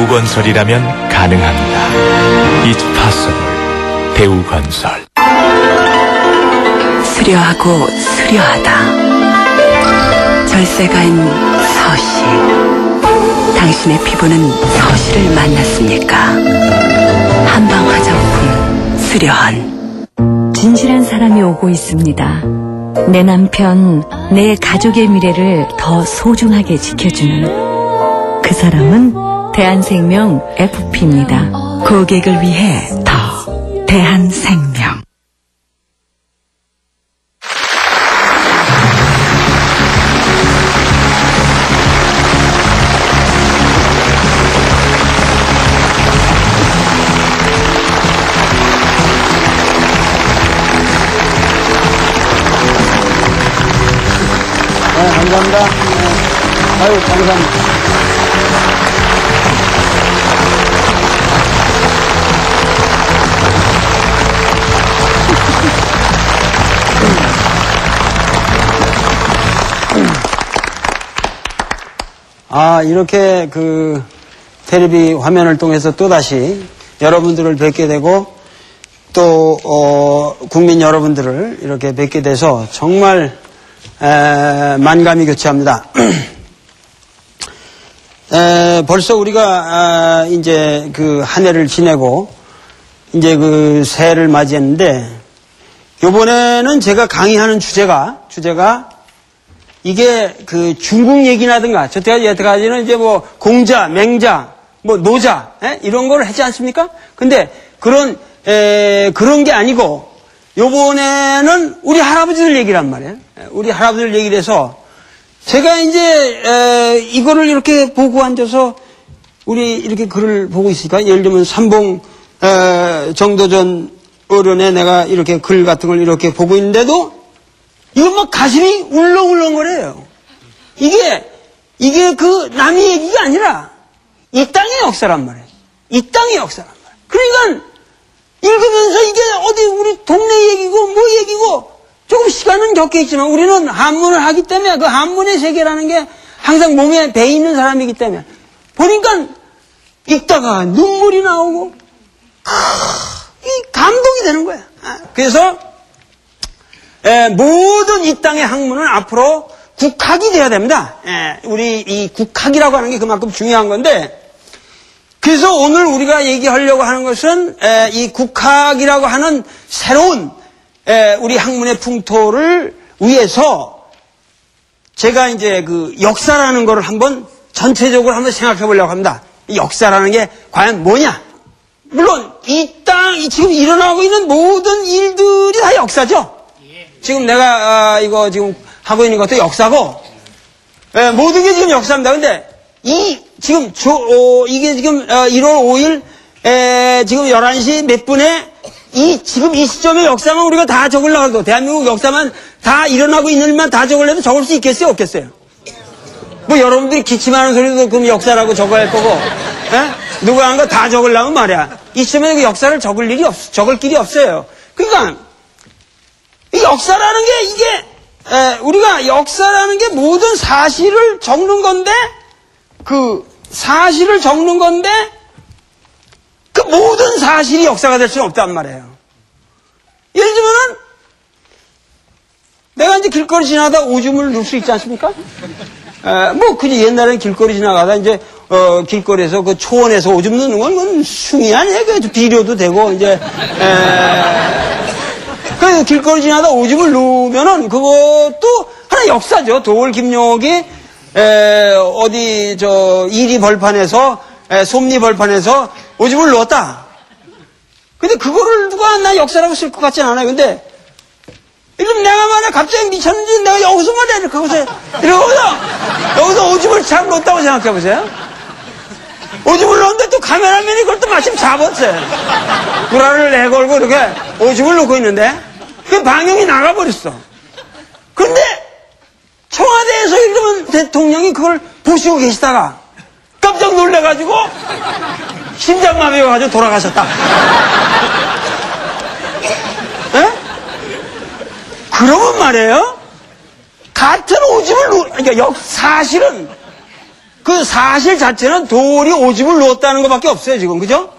대우건설이라면 가능합니다. It's possible. 대우건설. 수려하고 수려하다. 절세가인 서시. 당신의 피부는 서시를 만났습니까? 한방 화장품 수려한. 진실한 사람이 오고 있습니다. 내 남편, 내 가족의 미래를 더 소중하게 지켜주는 그 사람은 대한생명 FP입니다. 고객을 위해 더 대한생명. 네, 감사합니다. 아유, 감사합니다. 이렇게 텔레비 화면을 통해서 또다시 여러분들을 뵙게 되고 또 국민 여러분들을 이렇게 뵙게 돼서 정말 만감이 교차합니다. 벌써 우리가 이제 한 해를 지내고 이제 새해를 맞이했는데 이번에는 제가 강의하는 주제가 이게 중국 얘기나든가 여태까지는 이제 뭐 공자, 맹자, 뭐 노자 이런 걸 하지 않습니까? 근데 그런 게 아니고 요번에는 우리 할아버지들 얘기란 말이에요. 우리 할아버지들 얘기를 해서 제가 이제 이거를 이렇게 보고 앉아서 우리 이렇게 글을 보고 있으니까 예를 들면 삼봉 정도전 어른에 내가 이렇게 글 같은 걸 이렇게 보고 있는데도 이거 막 가슴이 울렁울렁거려요. 이게 남의 얘기가 아니라 이 땅의 역사란 말이에요. 이 땅의 역사란 말이에요. 그러니까 읽으면서 이게 어디 우리 동네 얘기고 뭐 얘기고 조금 시간은 적겠지만 우리는 한문을 하기 때문에 그 한문의 세계라는 게 항상 몸에 배 있는 사람이기 때문에 보니까 읽다가 눈물이 나오고 이 감동이 되는 거야. 그래서 모든 이 땅의 학문은 앞으로 국학이 돼야 됩니다. 우리 이 국학이라고 하는 게 그만큼 중요한 건데 그래서 오늘 우리가 얘기하려고 하는 것은 이 국학이라고 하는 새로운 우리 학문의 풍토를 위해서 제가 이제 역사라는 거를 한번 전체적으로 한번 생각해 보려고 합니다. 이 역사라는 게 과연 뭐냐? 물론 이 지금 일어나고 있는 모든 일들이 다 역사죠. 지금 내가 이거 지금 하고 있는 것도 역사고 모든 게 지금 역사입니다. 근데 이게 지금 1월 5일 지금 11시 몇 분에 지금 이 시점의 역사만 우리가 다 적으려고 해도 대한민국 역사만 다 일어나고 있는 일만 다 적으려도 적을 수 있겠어요? 없겠어요? 뭐 여러분들이 기침하는 소리도 그럼 역사라고 적어야 할 거고 누가 한 거 다 적으려면 말이야. 이 시점에 그 역사를 적을 길이 없어요. 그러니까 이 역사라는 게 우리가 역사라는 게 모든 사실을 적는 건데 사실을 적는 건데 그 모든 사실이 역사가 될 수는 없단 말이에요. 예를 들면은 내가 이제 길거리 지나가다 오줌을 넣을 수 있지 않습니까? 옛날에는 길거리 지나가다 이제 길거리에서 초원에서 오줌 넣는 건 그건 숭이 아니에요. 그 비료도 되고 이제 그래서 길거리 지나다 오줌을 누우면은 그것도 하나 역사죠. 도올 김용옥이 이리 벌판에서 솜리 벌판에서 오줌을 누웠다. 근데 그거를 누가 나 역사라고 쓸 것 같진 않아요. 근데 이러면 내가 만약 갑자기 미쳤는지 내가 여기서 말이야 이렇게 하고서 여기서 오줌을 잘 놓았다고 생각해 보세요. 오줌을 넣었는데 또 카메라맨이 그걸 또 마침 잡았어요. 구라를 내걸고 이렇게 오줌을 놓고 있는데 그 방영이 나가버렸어. 근데 청와대에서 이러면 대통령이 그걸 보시고 계시다가 깜짝 놀래가지고 심장마비 와가지고 돌아가셨다. 그러면 말이에요. 같은 오줌을 그러니까 사실은 그 사실 자체는 돌이 오줌을 누웠다는 것밖에 없어요, 지금. 그죠?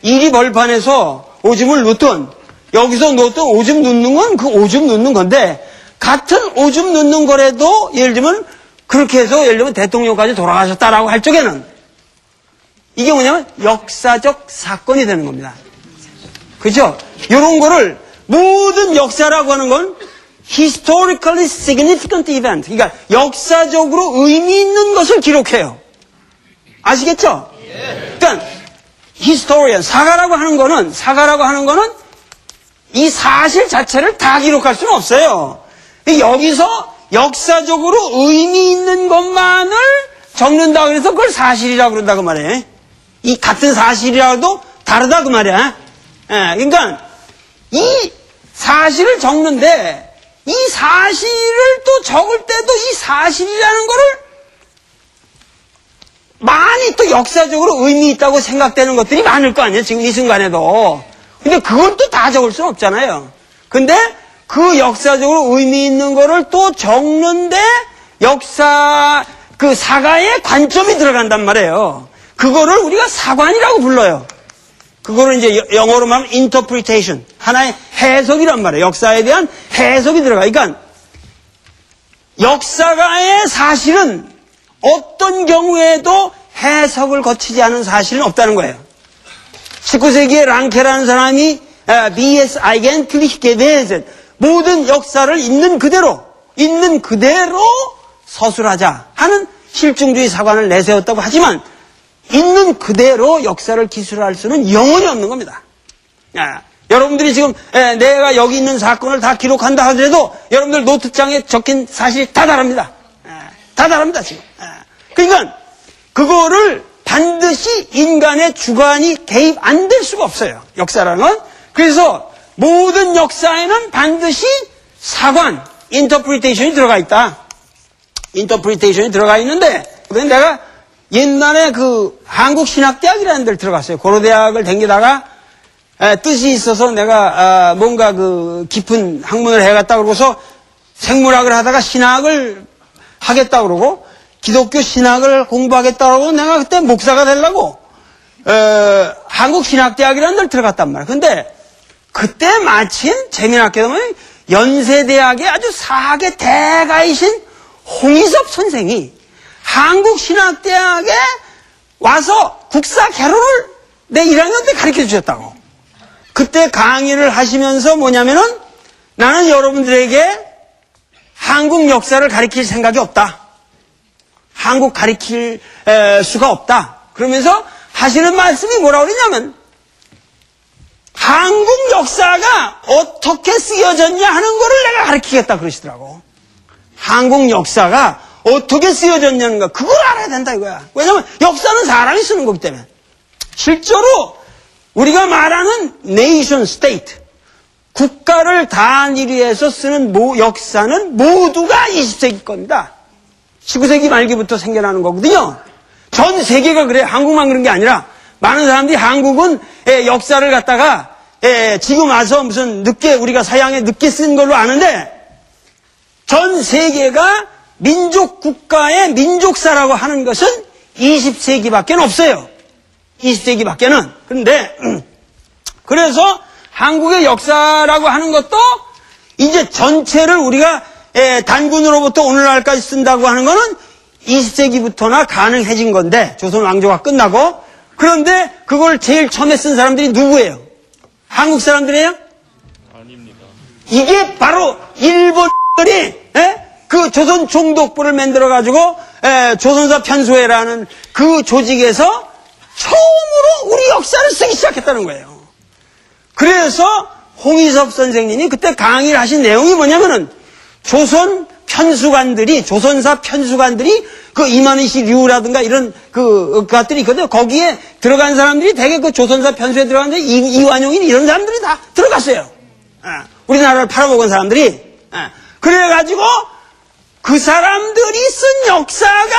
일이 벌판에서 오줌을 누웠던, 여기서 누웠던 오줌 누는 건 그 오줌 누는 건데, 같은 오줌 누는 거라도, 예를 들면, 그렇게 해서, 예를 들면 대통령까지 돌아가셨다라고 할 적에는, 이게 뭐냐면, 역사적 사건이 되는 겁니다. 그죠? 요런 거를, 모든 역사라고 하는 건, historically significant event. 그러니까 역사적으로 의미 있는 것을 기록해요. 아시겠죠? 그러니까 historian, 사가라고 하는 거는 이 사실 자체를 다 기록할 수는 없어요. 여기서 역사적으로 의미 있는 것만을 적는다 그래서 그걸 사실이라고 그런다고 말해. 이 같은 사실이라도 다르다 그 말이야. 그러니까 이 사실을 적는데 이 사실을 또 적을 때도 이 사실이라는 거를 많이 또 역사적으로 의미 있다고 생각되는 것들이 많을 거 아니에요, 지금 이 순간에도. 근데 그걸 또 다 적을 수는 없잖아요. 근데 그 역사적으로 의미 있는 거를 또 적는데 역사, 그 사가의 관점이 들어간단 말이에요. 그거를 우리가 사관이라고 불러요. 그거를 이제 영어로 말하면 interpretation. 하나의 해석이란 말이에요. 역사에 대한 해석이 들어가. 그러니까 역사가의 사실은 어떤 경우에도 해석을 거치지 않은 사실은 없다는 거예요. 19세기에 랑케라는 사람이 B.S. eigentlich gewesen, 모든 역사를 있는 그대로 서술하자 하는 실증주의 사관을 내세웠다고 하지만 있는 그대로 역사를 기술할 수는 영원히 없는 겁니다. 여러분들이 지금 내가 여기 있는 사건을 다 기록한다 하더라도 여러분들 노트장에 적힌 사실이 다 다릅니다. 다 다릅니다 지금. 그러니까 그거를 반드시 인간의 주관이 개입 안 될 수가 없어요. 역사라는 건. 그래서 모든 역사에는 반드시 사관, interpretation이 들어가 있다. interpretation이 들어가 있는데 내가 옛날에 그 한국신학대학이라는 데를 들어갔어요. 고려대학을 다니다가 뜻이 있어서 내가 뭔가 그 깊은 학문을 해갔다 그러고서 생물학을 하다가 신학을 하겠다 그러고 기독교 신학을 공부하겠다 그러고 내가 그때 목사가 되려고 한국신학대학이라는 데를 들어갔단 말이에요. 근데 그때 마침 재미나게도 연세대학의 아주 사학의 대가이신 홍희섭 선생이 한국신학대학에 와서 국사 개론을 내 1학년 때 가르쳐 주셨다고. 그때 강의를 하시면서 뭐냐면은 나는 여러분들에게 한국 역사를 가르칠 생각이 없다. 한국 가르칠 수가 없다. 그러면서 하시는 말씀이 뭐라고 그러냐면 한국 역사가 어떻게 쓰여졌냐 하는 거를 내가 가르치겠다 그러시더라고. 한국 역사가 어떻게 쓰여졌냐는 거 그걸 알아야 된다 이거야. 왜냐면 역사는 사람이 쓰는 거기 때문에. 실제로 우리가 말하는 nation state, 국가를 단위로 해서 쓰는 역사는 모두가 20세기 겁니다. 19세기 말기부터 생겨나는 거거든요. 전 세계가 그래. 한국만 그런 게 아니라 많은 사람들이 한국은 역사를 갖다가 지금 와서 무슨 늦게 우리가 서양에 늦게 쓴 걸로 아는데 전 세계가 민족 국가의 민족사라고 하는 것은 20세기밖에 없어요. 20세기밖에는. 그런데 그래서 한국의 역사라고 하는 것도 이제 전체를 우리가 단군으로부터 오늘날까지 쓴다고 하는 거는 20세기부터나 가능해진 건데 조선 왕조가 끝나고. 그런데 그걸 제일 처음에 쓴 사람들이 누구예요? 한국 사람들이에요? 아닙니다. 이게 바로 일본들이 그 조선 총독부를 만들어가지고 조선사 편수회라는 그 조직에서 처음으로 우리 역사를 쓰기 시작했다는 거예요. 그래서 홍희섭 선생님이 그때 강의를 하신 내용이 뭐냐면은 조선 편수관들이, 조선사 편수관들이 그 이만희씨 류라든가 이런 그것들이 있거든요. 거기에 들어간 사람들이 되게 그 조선사 편수에 들어갔는데 이완용이 이런 사람들이 다 들어갔어요. 우리나라를 팔아먹은 사람들이. 그래가지고 그 사람들이 쓴 역사가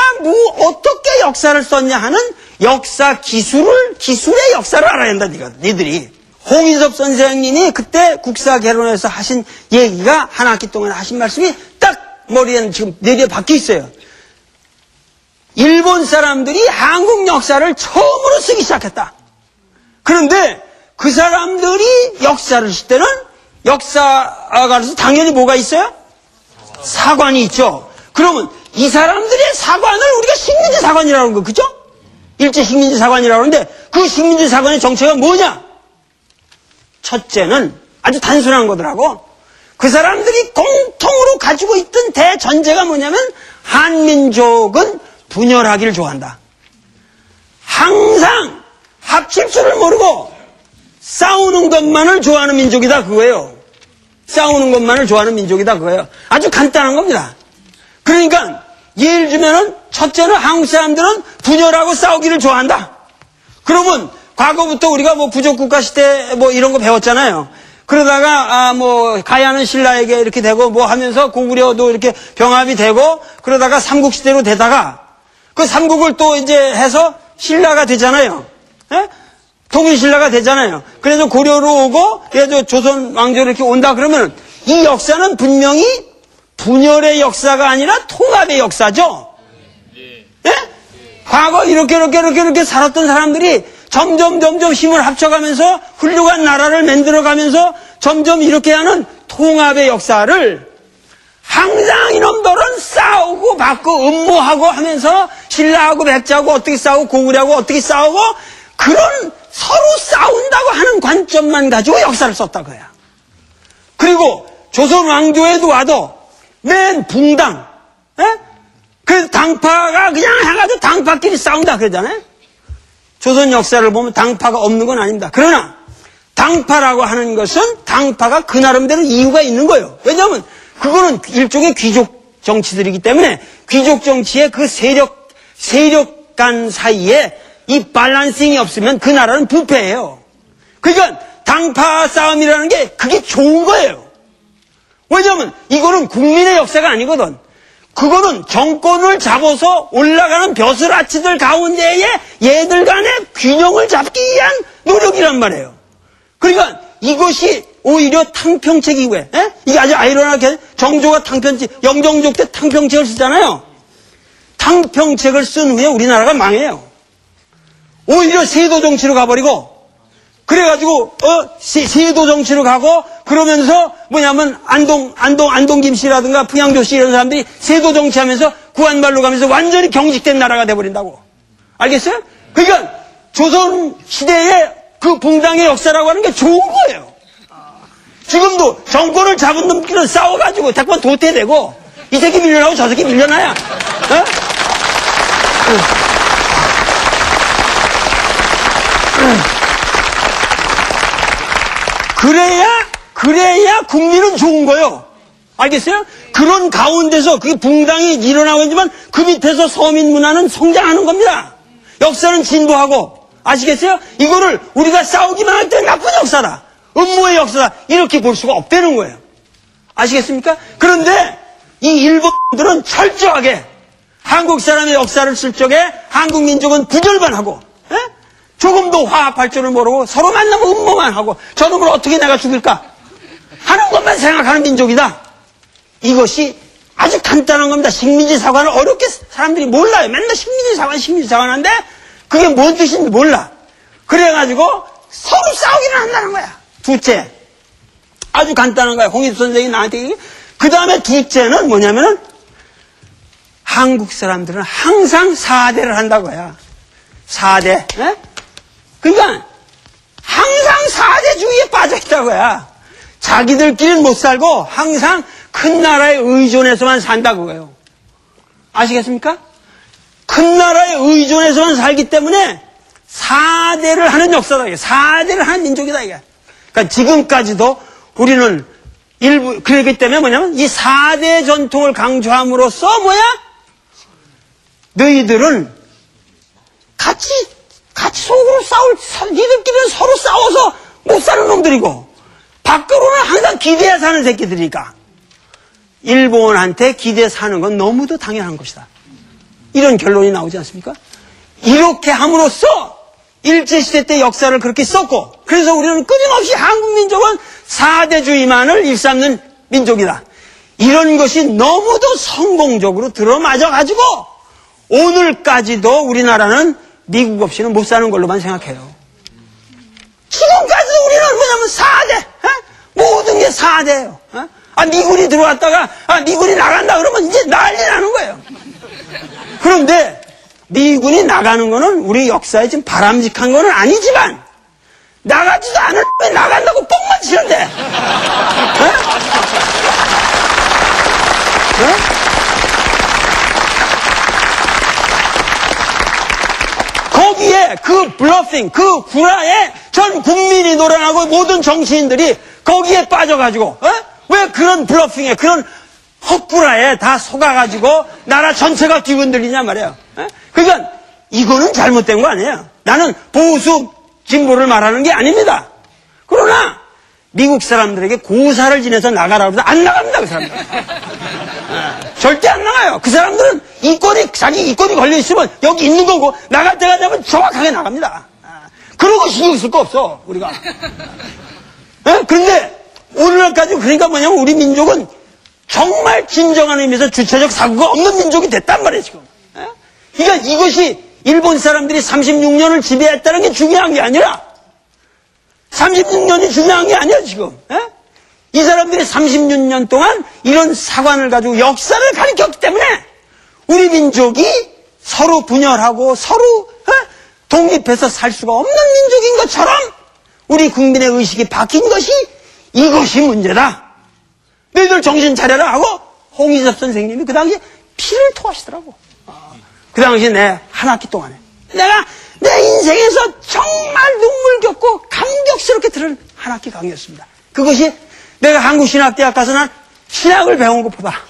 어떻게 역사를 썼냐 하는 역사 기술의 역사를 알아야 한다, 니들이. 홍희섭 선생님이 그때 국사 개론에서 하신 얘기가 한 학기 동안 하신 말씀이 딱 머리에는 지금 내려 박혀 있어요. 일본 사람들이 한국 역사를 처음으로 쓰기 시작했다. 그런데 그 사람들이 역사를 쓸 때는 역사가로서 당연히 뭐가 있어요? 사관이 있죠. 그러면 이 사람들의 사관을 우리가 식민지 사관이라고 하는 거, 그죠? 일제 식민지 사관이라고 하는데 그 식민지 사관의 정체가 뭐냐? 첫째는 아주 단순한 거더라고. 그 사람들이 공통으로 가지고 있던 대전제가 뭐냐면 한민족은 분열하기를 좋아한다. 항상 합칠 줄을 모르고 싸우는 것만을 좋아하는 민족이다 그거예요. 싸우는 것만을 좋아하는 민족이다 그거예요. 아주 간단한 겁니다. 그러니까 예를 들면은 첫째는 한국 사람들은 분열하고 싸우기를 좋아한다. 그러면 과거부터 우리가 뭐 부족국가 시대 뭐 이런 거 배웠잖아요. 그러다가 뭐 가야는 신라에게 이렇게 되고 뭐 하면서 고구려도 이렇게 병합이 되고 그러다가 삼국시대로 되다가 그 삼국을 또 이제 해서 신라가 되잖아요. 예? 통일신라가 되잖아요. 그래서 고려로 오고 그래서 조선 왕조로 이렇게 온다 그러면 이 역사는 분명히 분열의 역사가 아니라 통합의 역사죠. 예? 과거 이렇게 살았던 사람들이 점점 힘을 합쳐가면서 훌륭한 나라를 만들어가면서 점점 이렇게 하는 통합의 역사를 항상 이놈들은 싸우고 받고 음모하고 하면서 신라하고 백제하고 어떻게 싸우고 고구려하고 어떻게 싸우고 그런 서로 싸운다고 하는 관점만 가지고 역사를 썼다 거야. 그리고 조선 왕조에도 와도 맨 붕당, 예? 그 당파가 그냥 해가지고 당파끼리 싸운다 그러잖아요. 조선 역사를 보면 당파가 없는 건 아닙니다. 그러나 당파라고 하는 것은 당파가 그 나름대로 이유가 있는 거예요. 왜냐하면 그거는 일종의 귀족 정치들이기 때문에 귀족 정치의 그 세력 간 사이에 이 밸런싱이 없으면 그 나라는 부패해요. 그러니까 당파 싸움이라는 게 그게 좋은 거예요. 왜냐하면 이거는 국민의 역사가 아니거든. 그거는 정권을 잡아서 올라가는 벼슬아치들 가운데에 얘들 간의 균형을 잡기 위한 노력이란 말이에요. 그러니까 이것이 오히려 탕평책 이후에, 이게 아주 아이러니하게 정조가 영정족 때 탕평책을 쓰잖아요. 탕평책을 쓴 후에 우리나라가 망해요. 오히려 세도 정치로 가버리고, 그래가지고, 세도 정치로 가고, 그러면서 뭐냐면, 안동 김씨라든가 풍양조 씨 이런 사람들이 세도 정치하면서 구한말로 가면서 완전히 경직된 나라가 돼버린다고. 알겠어요? 그러니까, 조선 시대의 그 붕당의 역사라고 하는 게 좋은 거예요. 지금도 정권을 잡은 놈끼리 싸워가지고 대권 도태되고, 이 새끼 밀려나고 저 새끼 밀려나야. 어? 그래야 국민은 좋은 거예요. 알겠어요? 그런 가운데서 그게 붕당이 일어나고 있지만 그 밑에서 서민 문화는 성장하는 겁니다. 역사는 진보하고. 아시겠어요? 이거를 우리가 싸우기만 할 때 나쁜 역사다. 음모의 역사다. 이렇게 볼 수가 없다는 거예요. 아시겠습니까? 그런데 이 일본들은 철저하게 한국 사람의 역사를 쓸 적에 한국 민족은 부절반하고 조금도 화합할 줄을 모르고 서로 만나면 음모만 하고 저놈을 어떻게 내가 죽일까 하는 것만 생각하는 민족이다. 이것이 아주 간단한 겁니다. 식민지 사관을 어렵게 사람들이 몰라요. 맨날 식민지 사관 하는데 그게 뭔 뜻인지 몰라. 그래가지고 서로 싸우기를 한다는 거야. 둘째, 아주 간단한 거야. 홍익 선생이 나한테 얘기해. 그 다음에 둘째는 뭐냐면은 한국 사람들은 항상 4대를 한다고요. 4대. 그러니까 항상 4대주의에 빠져있다고요. 자기들끼리는 못 살고 항상 큰 나라에 의존해서만 산다 그거예요. 아시겠습니까? 큰 나라에 의존해서만 살기 때문에 4대를 하는 역사다. 4대를 하는 민족이다. 이게. 그러니까 지금까지도 우리는 일부 그렇기 때문에 뭐냐면 이 4대 전통을 강조함으로써 뭐야? 너희들은 같이 속으로 니들끼리는 서로 싸워서 못 사는 놈들이고 밖으로는 항상 기대에 사는 새끼들이니까 일본한테 기대에 사는 건 너무도 당연한 것이다. 이런 결론이 나오지 않습니까? 이렇게 함으로써 일제시대 때 역사를 그렇게 썼고 그래서 우리는 끊임없이 한국민족은 4대주의만을 일삼는 민족이다. 이런 것이 너무도 성공적으로 들어맞아가지고 오늘까지도 우리나라는 미국 없이는 못 사는 걸로만 생각해요. 지금까지도 우리는 뭐냐면 4대, 모든 게 4대예요. 미군이 들어왔다가, 미군이 나간다 그러면 이제 난리 나는 거예요. 그런데, 미군이 나가는 거는 우리 역사에 지금 바람직한 거는 아니지만, 나가지도 않을 왜 나간다고 뻥만 치는데, 거기에 그 블러핑, 그 구라에 전 국민이 노련하고 모든 정치인들이 거기에 빠져가지고, 왜 그런 블러핑에, 그런 헛구라에 다 속아가지고 나라 전체가 뒤흔들리냐 말이에요. 그러니까 이거는 잘못된 거 아니에요. 나는 보수 진보를 말하는 게 아닙니다. 그러나 미국 사람들에게 고사를 지내서 나가라고 해서 안 나갑니다, 그 사람들. 절대 안 나가요. 그 사람들은 자기 이권이 걸려있으면 여기 있는 거고, 나갈 때가 되면 정확하게 나갑니다. 그러고 신경 쓸 거 없어, 우리가. 그런데, 오늘날까지 그러니까 뭐냐면 우리 민족은 정말 진정한 의미에서 주체적 사고가 없는 민족이 됐단 말이에요, 지금. 그러니까 이것이 일본 사람들이 36년을 지배했다는 게 중요한 게 아니라, 36년이 중요한 게 아니야, 지금. 이 사람들이 36년 동안 이런 사관을 가지고 역사를 가르쳤기 때문에 우리 민족이 서로 분열하고 서로 독립해서 살 수가 없는 민족인 것처럼 우리 국민의 의식이 바뀐 것이 이것이 문제다. 너희들 정신 차려라 하고 홍희섭 선생님이 그 당시에 피를 토하시더라고. 그 당시에 내 한 학기 동안에 내가 내 인생에서 정말 눈물겹고 감격스럽게 들은 한 학기 강의였습니다. 그것이 내가 한국신학대학 가서 난 신학을 배운 것보다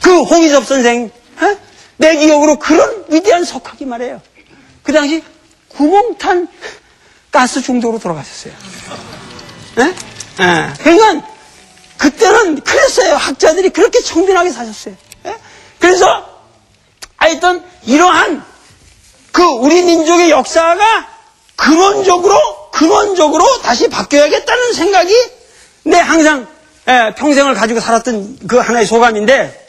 그 홍희섭 선생 내 기억으로 그런 위대한 석학이 말이에요. 그 당시 구멍탄 가스 중독으로 돌아가셨어요. 그러니까 그때는 그랬어요. 학자들이 그렇게 청빈하게 사셨어요. 그래서 하여튼 이러한 그 우리 민족의 역사가 근원적으로 다시 바뀌어야겠다는 생각이 내 항상 평생을 가지고 살았던 그 하나의 소감인데,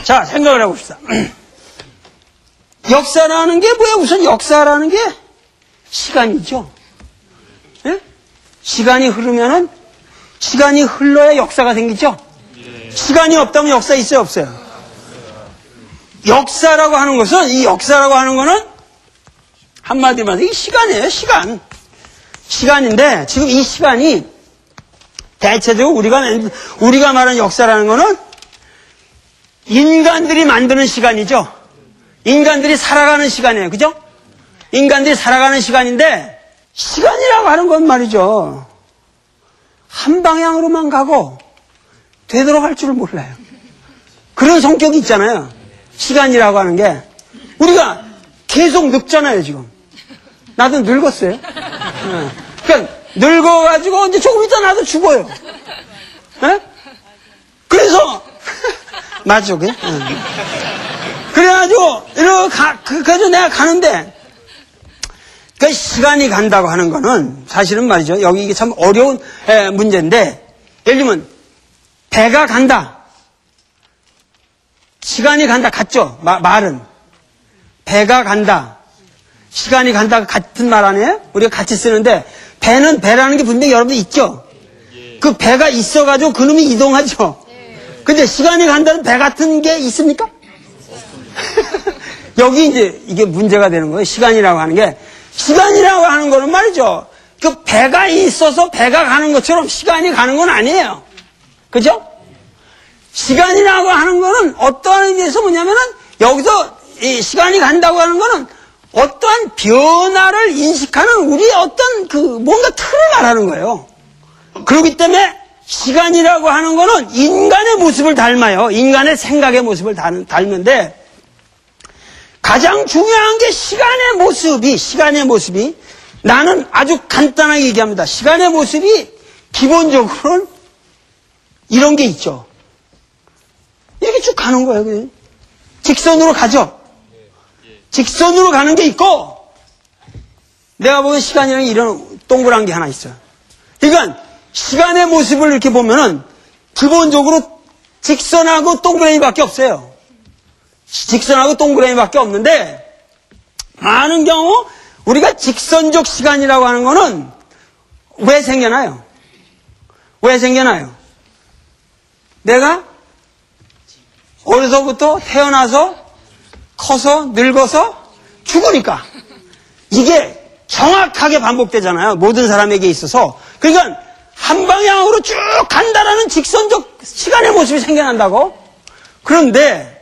자, 생각을 해봅시다. 역사라는 게 뭐예요? 우선 역사라는 게 시간이죠. 시간이 흐르면은, 시간이 흘러야 역사가 생기죠? 시간이 없다면 역사 있어요, 없어요? 역사라고 하는 것은, 이 역사라고 하는 거는 한마디로 말해서 이게 시간이에요, 시간. 시간인데, 지금 이 시간이 대체적으로 우리가 말하는 역사라는 거는 인간들이 만드는 시간이죠. 인간들이 살아가는 시간이에요. 그죠? 인간들이 살아가는 시간인데, 시간이라고 하는 건 말이죠. 한 방향으로만 가고 되돌아갈 줄을 몰라요. 그런 성격이 있잖아요. 시간이라고 하는 게. 우리가 계속 늙잖아요, 지금. 나도 늙었어요. 그러니까 늙어가지고 이제 조금 있다 나도 죽어요. 그래서 맞죠, 그게? 그래가지고 그래서 내가 가는데 그 시간이 간다고 하는 거는 사실은 말이죠. 여기 이게 참 어려운 문제인데, 예를 들면 배가 간다. 시간이 간다 같죠? 말은. 배가 간다. 시간이 간다 같은 말 아니에요? 우리가 같이 쓰는데 배라는 게 분명히 여러분들 있죠? 그 배가 있어가지고 그놈이 이동하죠? 근데 시간이 간다는 배 같은 게 있습니까? 여기 이제 이게 문제가 되는 거예요. 시간이라고 하는 게. 시간이라고 하는 거는 말이죠. 그 배가 있어서 배가 가는 것처럼 시간이 가는 건 아니에요. 그죠? 시간이라고 하는 거는 어떠한 의미에서 뭐냐면은 여기서 이 시간이 간다고 하는 거는 어떠한 변화를 인식하는 우리의 어떤 그 뭔가 틀을 말하는 거예요. 그렇기 때문에 시간이라고 하는 거는 인간의 모습을 닮아요. 인간의 생각의 모습을 닮는데 가장 중요한 게 시간의 모습이 나는 아주 간단하게 얘기합니다. 시간의 모습이 기본적으로는 이런 게 있죠. 이렇게 쭉 가는 거예요. 그냥. 직선으로 가죠. 직선으로 가는 게 있고, 내가 보기엔 시간이라는 이런 동그란 게 하나 있어요. 그러니까 시간의 모습을 이렇게 보면은 기본적으로 직선하고 동그라미밖에 없어요. 직선하고 동그라미밖에 없는데 많은 경우 우리가 직선적 시간이라고 하는 거는 왜 생겨나요? 왜 생겨나요? 내가 어려서부터 태어나서 커서 늙어서 죽으니까 이게 정확하게 반복되잖아요. 모든 사람에게 있어서. 그러니까 한 방향으로 쭉 간다라는 직선적 시간의 모습이 생겨난다고. 그런데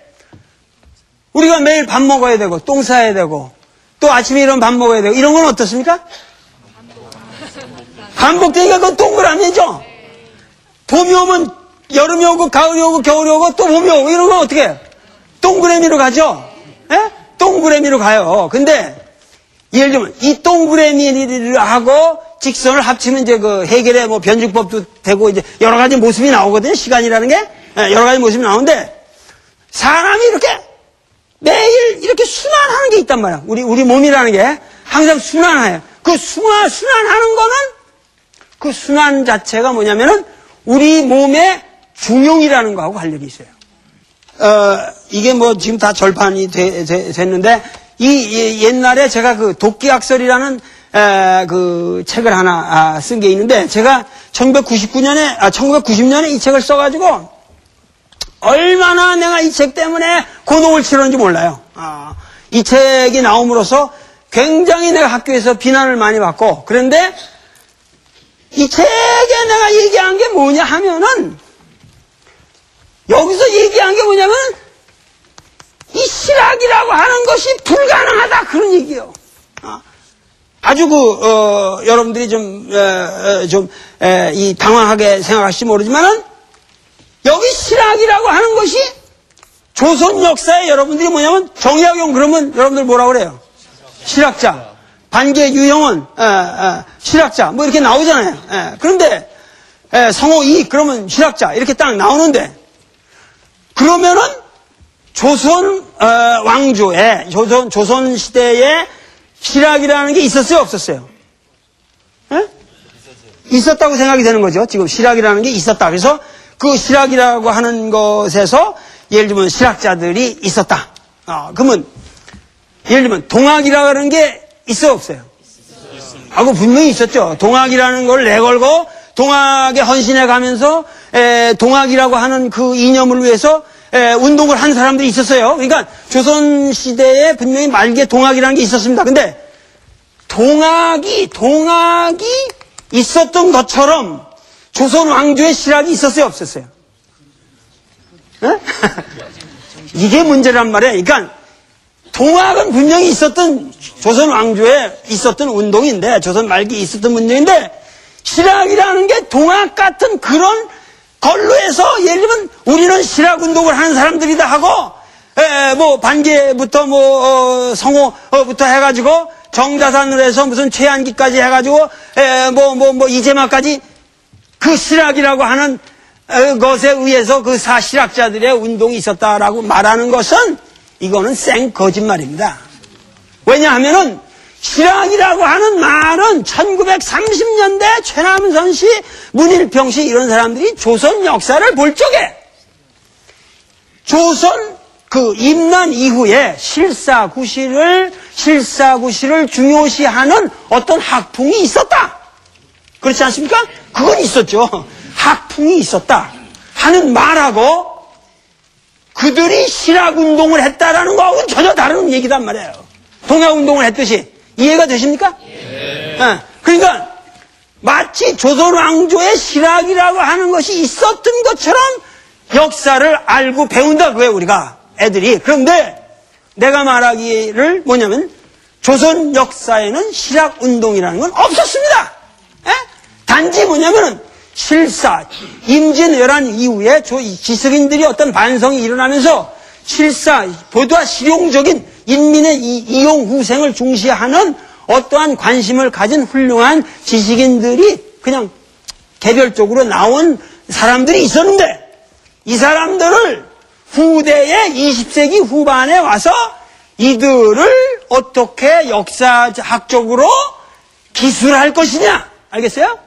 우리가 매일 밥 먹어야 되고 똥 싸야 되고 또 아침에 일어나면 밥 먹어야 되고 이런 건 어떻습니까? 반복되니까 그건 동그라미죠. 봄이 오면 여름이 오고 가을이 오고 겨울이 오고 또 봄이 오고 이런 건 어떻게 해요? 동그라미로 가죠. 예? 동그라미로 가요. 근데 예를 들면 이 동그라미를 하고 직선을 합치면 이제 그 해겔의 뭐 변증법도 되고 이제 여러 가지 모습이 나오거든요. 시간이라는 게 여러 가지 모습이 나오는데 사람이 이렇게 매일 이렇게 순환하는 게 있단 말이야. 우리 몸이라는 게 항상 순환해요. 그 순환하는 거는 그 순환 자체가 뭐냐면은 우리 몸의 중용이라는 거하고 관련이 있어요. 이게 뭐 지금 다 절판이 됐는데 옛날에 제가 그 도끼학설이라는 그 책을 하나 쓴 게 있는데 제가 1990년에 이 책을 써가지고 얼마나 내가 이 책 때문에 고통을 치렀는지 몰라요. 이 책이 나옴으로써 굉장히 내가 학교에서 비난을 많이 받고 그런데 이 책에 내가 얘기한 게 뭐냐 하면은 여기서 얘기한 게 뭐냐면 이 실학이라고 하는 것이 불가능하다 그런 얘기예요. 아주 여러분들이 이 당황하게 생각하실지 모르지만은 여기 실학이라고 하는 것이 조선 역사에 여러분들이 뭐냐면 정약용 그러면 여러분들 뭐라고 그래요? 실학자. 반개 유형은 실학자 뭐 이렇게 나오잖아요. 그런데 성호 이 그러면 실학자 이렇게 딱 나오는데 그러면은 조선 왕조에 조선 시대에 실학이라는 게 있었어요, 없었어요? 있었다고 생각이 되는 거죠. 지금 실학이라는 게 있었다. 그래서 그 실학이라고 하는 것에서 예를 들면 실학자들이 있었다. 그러면 예를 들면 동학이라고 하는 게 있어요, 없어요? 하고 분명히 있었죠. 동학이라는 걸 내걸고 동학에 헌신해 가면서 동학이라고 하는 그 이념을 위해서 운동을 한 사람들이 있었어요. 그러니까 조선시대에 분명히 말기에 동학이라는 게 있었습니다. 근데 동학이 있었던 것처럼 조선 왕조의 실학이 있었어요, 없었어요? 이게 문제란 말이에요. 그러니까 동학은 분명히 있었던 조선 왕조에 있었던 운동인데 조선 말기에 있었던 운동인데 실학이라는 게 동학 같은 그런 걸로 해서 예를 들면 우리는 실학 운동을 하는 사람들이다 하고 뭐 반개부터 뭐 성호부터 해가지고 정자산으로 해서 무슨 최한기까지 해가지고 뭐 이재마까지 그 실학이라고 하는 것에 의해서 그 사실학자들의 운동이 있었다라고 말하는 것은 이거는 생 거짓말입니다. 왜냐하면은 실학이라고 하는 말은 1930년대 최남선 씨, 문일평 씨 이런 사람들이 조선 역사를 볼 적에 조선 그 임난 이후에 실사구시를 중요시하는 어떤 학풍이 있었다. 그렇지 않습니까? 그건 있었죠. 학풍이 있었다 하는 말하고 그들이 실학운동을 했다라는 거하고는 전혀 다른 얘기단 말이에요. 동학운동을 했듯이. 이해가 되십니까? 예. 그러니까 마치 조선 왕조의 실학이라고 하는 것이 있었던 것처럼 역사를 알고 배운다 그거예요, 우리가. 애들이. 그런데 내가 말하기를 뭐냐면 조선 역사에는 실학운동이라는 건 없었습니다. 단지 뭐냐면은 실사, 임진왜란 이후에 지식인들이 어떤 반성이 일어나면서 실사, 보다 실용적인 인민의 이용 후생을 중시하는 어떠한 관심을 가진 훌륭한 지식인들이 그냥 개별적으로 나온 사람들이 있었는데 이 사람들을 후대의 20세기 후반에 와서 이들을 어떻게 역사학적으로 기술할 것이냐 알겠어요?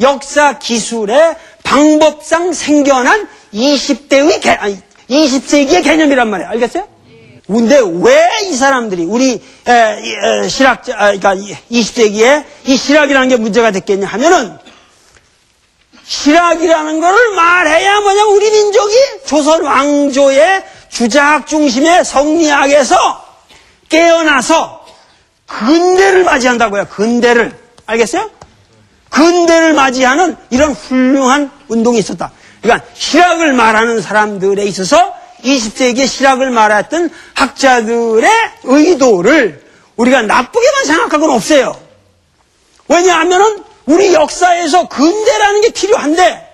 역사 기술의 방법상 생겨난 20세기의 개념이란 말이에요. 알겠어요? 근데 왜 이 사람들이 우리 실학자, 그러니까 20세기에 이 실학이라는 게 문제가 됐겠냐 하면은 실학이라는 거를 말해야 뭐냐 우리 민족이 조선 왕조의 주작 중심의 성리학에서 깨어나서 근대를 맞이한다고요. 근대를. 알겠어요? 근대를 맞이하는 이런 훌륭한 운동이 있었다. 그러니까 실학을 말하는 사람들에 있어서 20세기에 실학을 말했던 학자들의 의도를 우리가 나쁘게만 생각할 건 없어요. 왜냐하면은 우리 역사에서 근대라는 게 필요한데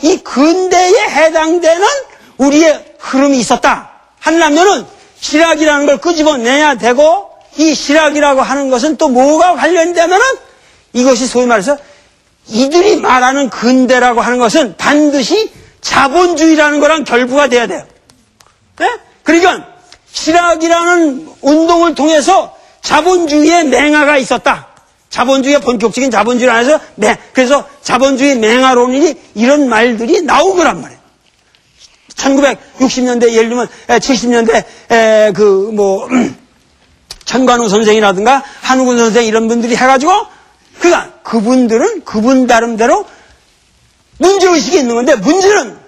이 근대에 해당되는 우리의 흐름이 있었다 하려면은 실학이라는 걸 끄집어내야 되고, 이 실학이라고 하는 것은 또 뭐가 관련되면은 이것이 소위 말해서 이들이 말하는 근대라고 하는 것은 반드시 자본주의라는 거랑 결부가 돼야 돼요. 네? 그러니까 실학이라는 운동을 통해서 자본주의의 맹아가 있었다. 자본주의의 본격적인 자본주의를 안에서 그래서 자본주의 맹아론이 이런 말들이 나온 거란 말이에요. 1960년대 예를 들면 70년대 천관우 선생이라든가 한우근 선생 이런 분들이 해가지고 그러니까 그분들은 그분 나름대로 문제의식이 있는 건데, 문제는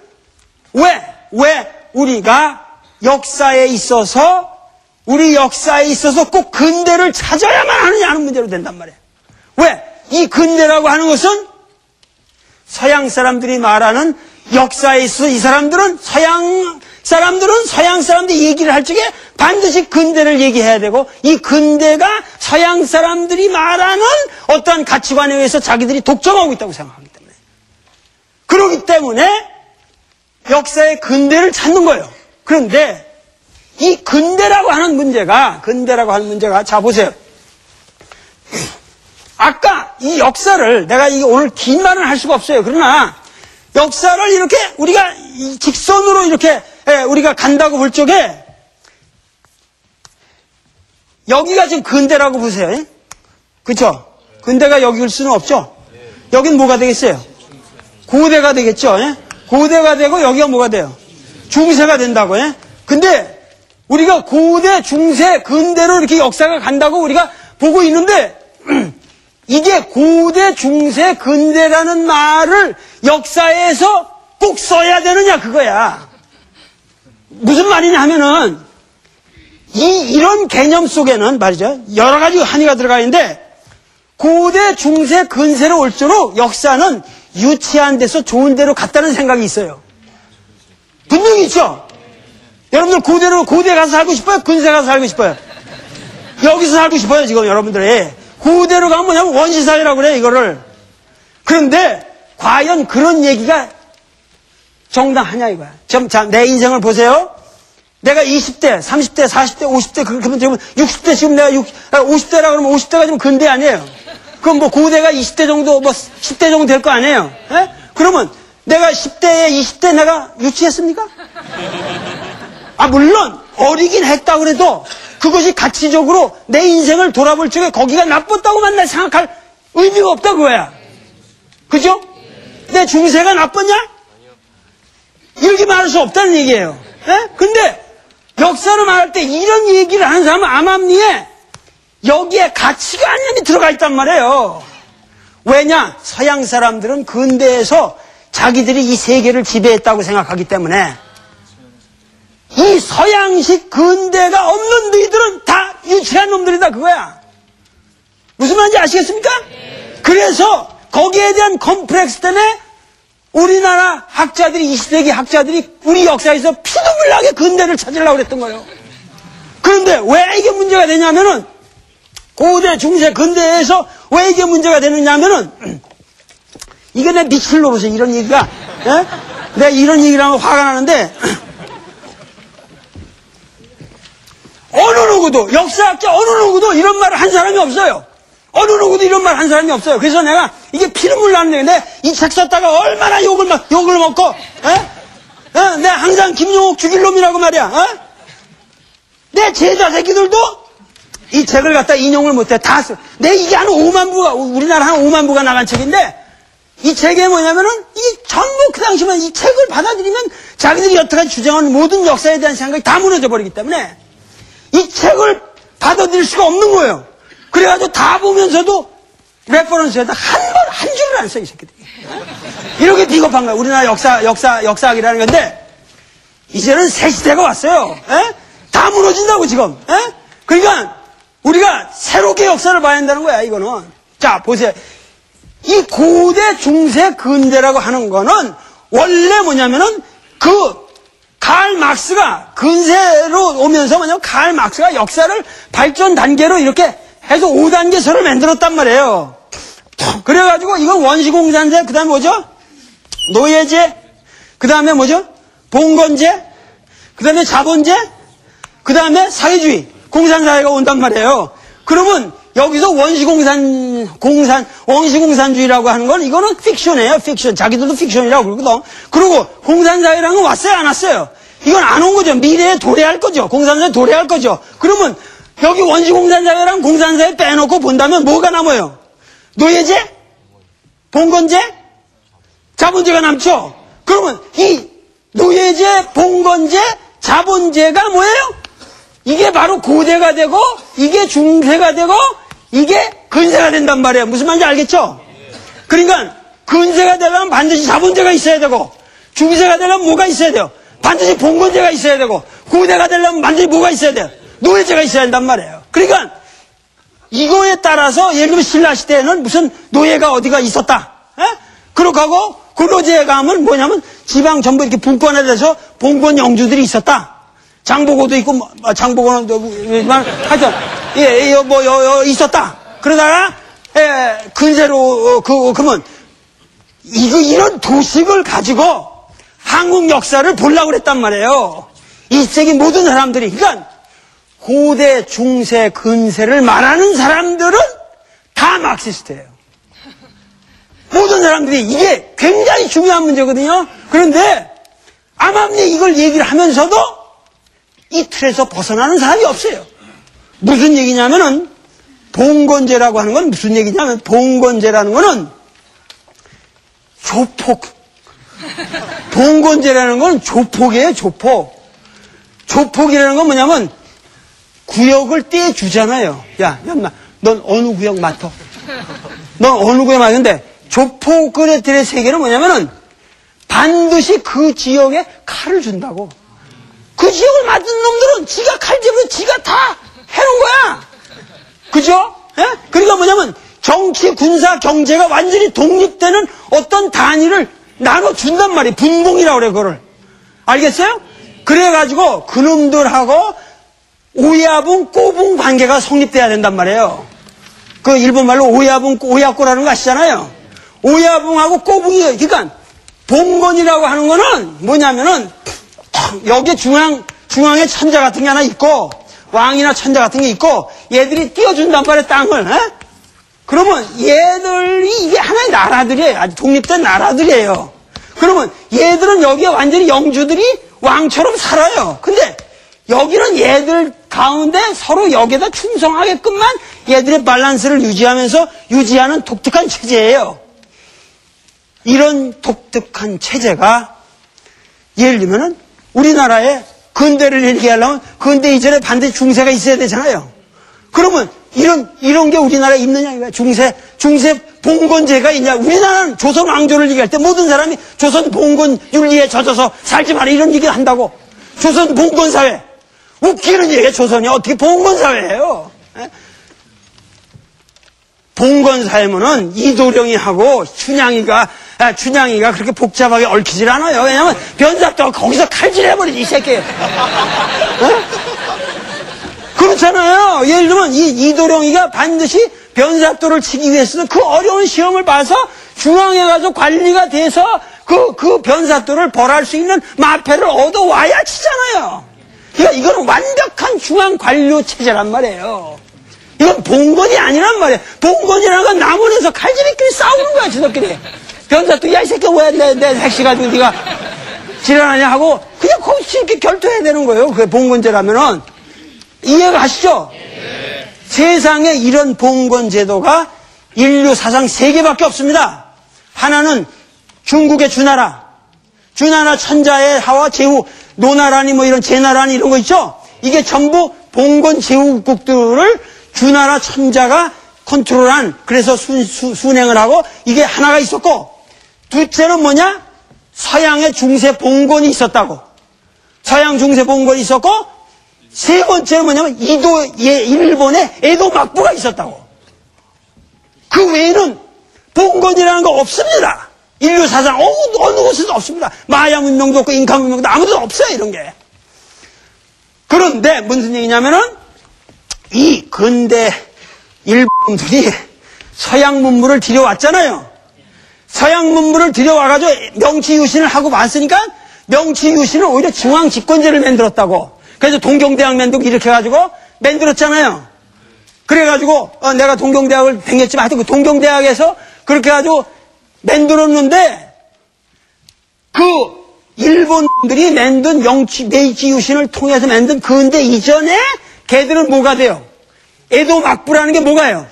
왜 우리가 역사에 있어서 꼭 근대를 찾아야만 하느냐 하는 문제로 된단 말이에요. 왜? 이 근대라고 하는 것은 서양 사람들이 말하는 역사에 있어서 이 사람들은 서양 사람들이 얘기를 할 적에 반드시 근대를 얘기해야 되고, 이 근대가 서양 사람들이 말하는 어떠한 가치관에 의해서 자기들이 독점하고 있다고 생각하기 때문에, 그렇기 때문에 역사의 근대를 찾는 거예요. 그런데 이 근대라고 하는 문제가 자 보세요. 아까 이 역사를 내가 오늘 긴 말은 할 수가 없어요. 그러나 역사를 이렇게 우리가 직선으로 이렇게 우리가 간다고 볼 적에 여기가 지금 근대라고 보세요. 그렇죠? 근대가 여기일 수는 없죠. 여긴 뭐가 되겠어요? 고대가 되겠죠. 고대가 되고 여기가 뭐가 돼요? 중세가 된다고. 근데 우리가 고대, 중세, 근대로 이렇게 역사가 간다고 우리가 보고 있는데 이게 고대, 중세, 근대라는 말을 역사에서 꼭 써야 되느냐 그거야. 무슨 말이냐 하면은 이런 개념 속에는 말이죠, 여러 가지 한의가 들어가 있는데 고대, 중세, 근세로 올수록 역사는 유치한 데서 좋은 데로 갔다는 생각이 있어요. 분명히 있죠? 여러분들 고대 가서 살고 싶어요? 근세 가서 살고 싶어요? 여기서 살고 싶어요, 지금 여러분들이. 고대로 가면 뭐냐면 원시사회라고 그래, 이거를. 그런데 과연 그런 얘기가 정당하냐 이거야. 자, 내 인생을 보세요. 내가 20대, 30대, 40대, 50대, 그러면 지금 60대, 지금 내가 50대라 그러면 50대가 지금 근대 아니에요. 그럼 뭐 고대가 20대 정도, 10대 정도 될 거 아니에요. 그러면 내가 10대에 20대 내가 유치했습니까? 물론 어리긴 했다 그래도 그것이 가치적으로 내 인생을 돌아볼 적에 거기가 나빴다고만 내 생각할 의미가 없다 그거야. 그죠? 내 중세가 나빴냐? 이렇게 말할 수 없다는 얘기예요. 근데 역사를 말할 때 이런 얘기를 하는 사람은 암암리에 여기에 가치관이 들어가 있단 말이에요. 왜냐? 서양 사람들은 근대에서 자기들이 이 세계를 지배했다고 생각하기 때문에 이 서양식 근대가 없는 너희들은 다 유치한 놈들이다 그거야. 무슨 말인지 아시겠습니까? 그래서 거기에 대한 컴플렉스 때문에 우리나라 학자들이 20세기 학자들이 우리 역사에서 피눈물 나게 근대를 찾으려고 그랬던 거예요. 그런데 왜 이게 문제가 되냐면은 고대, 중세, 근대에서 왜 이게 문제가 되느냐면은 이게 내 미칠 노릇이야. 이런 얘기가 내가 이런 얘기를 하면 화가 나는데 어느 누구도 역사학자 어느 누구도 이런 말을 한 사람이 없어요. 어느 누구도 이런 말 한 사람이 없어요. 그래서 내가 이게 피눈물 나는데 이 책 썼다가 얼마나 욕을 먹고 내가 항상 김용옥 죽일 놈이라고 말이야. 내 제자 새끼들도 이 책을 갖다 인용을 못해. 다 써. 내 이게 한 5만 부가 우리나라 한 5만 부가 나간 책인데 이 책에 뭐냐면은, 이 전부 그 당시만 이 책을 받아들이면 자기들이 여태까지 주장한 모든 역사에 대한 생각이 다 무너져 버리기 때문에 이 책을 받아들일 수가 없는 거예요. 그래가지고 다 보면서도 레퍼런스에다 한 줄을 안 써, 이 새끼들이. 이렇게 비겁한 거야. 우리나라 역사학이라는 건데, 이제는 새 시대가 왔어요. 에? 다 무너진다고, 지금. 에? 그러니까, 우리가 새롭게 역사를 봐야 한다는 거야, 이거는. 자, 보세요. 이 고대, 중세, 근대라고 하는 거는, 원래 뭐냐면은, karl 마크스가 근세로 오면서 뭐냐면, karl 마크스가 역사를 발전 단계로 이렇게 해서 5단계서를 만들었단 말이에요. 그래가지고 이건 원시공산제, 그 다음에 뭐죠? 노예제, 그 다음에 뭐죠? 봉건제, 그 다음에 자본제, 그 다음에 사회주의, 공산사회가 온단 말이에요. 그러면 여기서 원시공산주의라고 하는 건 이거는 픽션이에요, 픽션. 자기들도 픽션이라고 그러거든. 그리고 공산사회라는 건 왔어요, 안 왔어요? 이건 안 온 거죠. 미래에 도래할 거죠. 공산사회 도래할 거죠. 그러면 여기 원시공산사회랑 공산사회 빼놓고 본다면 뭐가 남아요? 노예제? 봉건제? 자본제가 남죠? 그러면 이 노예제, 봉건제, 자본제가 뭐예요? 이게 바로 고대가 되고, 이게 중세가 되고, 이게 근세가 된단 말이에요. 무슨 말인지 알겠죠? 그러니까 근세가 되려면 반드시 자본제가 있어야 되고, 중세가 되려면 뭐가 있어야 돼요? 반드시 봉건제가 있어야 되고, 고대가 되려면 반드시 뭐가 있어야 돼요? 노예제가 있어야 된단 말이에요. 그러니까 이거에 따라서 예를 들면 신라 시대에는 무슨 노예가 어디가 있었다. 에? 그렇게 하고 근로제에 가면 뭐냐면 지방 전부 이렇게 분권에 대해서 봉건 영주들이 있었다. 장보고도 있고 장보고는 하여튼 있었다. 그러다가 근세로 그러면 이런 도식을 가지고 한국 역사를 보려고 그랬단 말이에요. 1세기 모든 사람들이. 그러니까 고대, 중세, 근세를 말하는 사람들은 다 마크시스트예요. 모든 사람들이 이게 굉장히 중요한 문제거든요. 그런데 암암리에 이걸 얘기를 하면서도 이 틀에서 벗어나는 사람이 없어요. 무슨 얘기냐면은 봉건제라고 하는 건 무슨 얘기냐면 봉건제라는 거는 조폭. 봉건제라는 건 조폭이에요, 조폭. 조폭이라는 건 뭐냐면 구역을 떼주잖아요. 야, 연마, 넌 어느 구역 맡아? 넌 어느 구역 맡는데 조폭들의 세계는 뭐냐면은 반드시 그 지역에 칼을 준다고. 그 지역을 맡은 놈들은 지가 칼 집으로 지가 다 해놓은 거야. 그죠? 예? 그러니까 뭐냐면 정치, 군사, 경제가 완전히 독립되는 어떤 단위를 나눠준단 말이에요. 분봉이라고 그래, 그거를. 알겠어요? 그래가지고 그놈들하고 오야분, 꼬분 관계가 성립돼야 된단 말이에요. 그 일본말로 오야분, 오야꼬라는 거 아시잖아요. 오야분하고 꼬분이, 그러니까 봉건이라고 하는 거는 뭐냐면은 여기 중앙에 천자 같은 게 하나 있고 왕이나 천자 같은 게 있고 얘들이 띄워준단 말이에요, 땅을. 에? 그러면 얘들이 이게 하나의 나라들이에요. 아주 독립된 나라들이에요. 그러면 얘들은 여기에 완전히 영주들이 왕처럼 살아요. 근데 여기는 얘들 가운데 서로 여기에다 충성하게끔만 얘들의 밸런스를 유지하는 독특한 체제예요. 이런 독특한 체제가 예를 들면은 우리나라에 근대를 얘기하려면 근대 이전에 반드시 중세가 있어야 되잖아요. 그러면 이런 게 우리나라에 있느냐 이거야. 중세 봉건제가 있냐. 우리나라는 조선 왕조를 얘기할 때 모든 사람이 조선 봉건 윤리에 젖어서 살지 마라 이런 얘기를 한다고. 조선 봉건 사회. 웃기는 얘기야. 조선이 어떻게 봉건 사회예요. 봉건 사회면은 이도령이하고 춘향이가 그렇게 복잡하게 얽히질 않아요. 왜냐면 변사또가 거기서 칼질해버리지 이 새끼. 그렇잖아요. 예를 들면 이도령이가 반드시 변사또를 치기 위해서는 그 어려운 시험을 봐서 중앙에 가서 관리가 돼서 그 변사또를 벌할 수 있는 마패를 얻어와야 치잖아요. 그러니까 이건 완벽한 중앙 관료 체제란 말이에요. 이건 봉건이 아니란 말이에요. 봉건이라는 건 남원에서 칼질이끼리 싸우는 거야, 지들끼리. 변사또, 야, 이 새끼 왜 내 색시 가지고 네가 지랄하냐 하고 그냥 거기서 이렇게 결투해야 되는 거예요. 그게 봉건제라면은. 이해가 가시죠? 세상에 이런 봉건 제도가 인류 사상 3개밖에 없습니다. 하나는 중국의 주나라 천자의 하와 제후, 노나라니 뭐 이런 제나라니 이런 거 있죠? 이게 전부 봉건 제후국들을 주나라 천자가 컨트롤한, 그래서 순행을 하고 이게 하나가 있었고, 둘째는 뭐냐? 서양의 중세 봉건이 있었다고. 서양 중세 봉건이 있었고, 세 번째는 뭐냐면 일본의 에도 막부가 있었다고. 그 외에는 봉건이라는 거 없습니다. 인류 사상 어느 곳에도 없습니다. 마야 문명도 없고 잉카 문명도 아무도 없어요, 이런 게. 그런데 무슨 얘기냐면은 이 근대 일본들이 서양 문물을 들여왔잖아요. 서양 문물을 들여와가지고 명치유신을 하고 왔으니까 명치유신을 오히려 중앙집권제를 만들었다고. 그래서 동경대학 만들고 이렇게 해가지고 만들었잖아요. 그래가지고 내가 동경대학을 다녔지만 하여튼 그 동경대학에서 그렇게 해가지고 만들었는데, 그 일본들이 만든 메이지유신을 통해서 만든 근대 이전에 걔들은 뭐가 돼요? 에도 막부라는 게 뭐가요?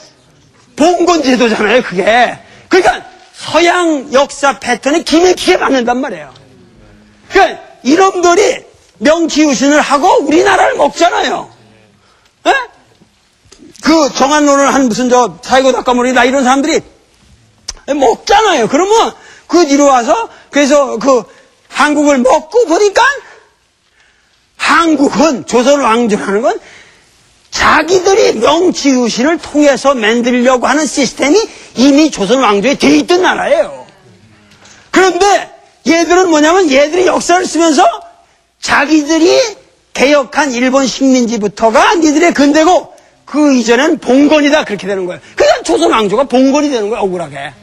봉건제도잖아요, 그게. 그러니까 서양 역사 패턴에 기맥히게 맞는단 말이에요. 그러니까 이놈들이 명치유신을 하고 우리나라를 먹잖아요. 에? 그 정한론을 한 무슨 사이고 닭가모리나 이런 사람들이 먹잖아요. 그러면 그 뒤로 와서 그래서 그 한국을 먹고 보니까 한국은 조선 왕조라는 건 자기들이 명치유신을 통해서 만들려고 하는 시스템이 이미 조선 왕조에 돼 있던 나라예요. 그런데 얘들은 뭐냐면 얘들이 역사를 쓰면서 자기들이 개혁한 일본 식민지부터가 니들의 근대고 그 이전엔 봉건이다, 그렇게 되는 거예요. 그러니까 조선 왕조가 봉건이 되는 거예요, 억울하게.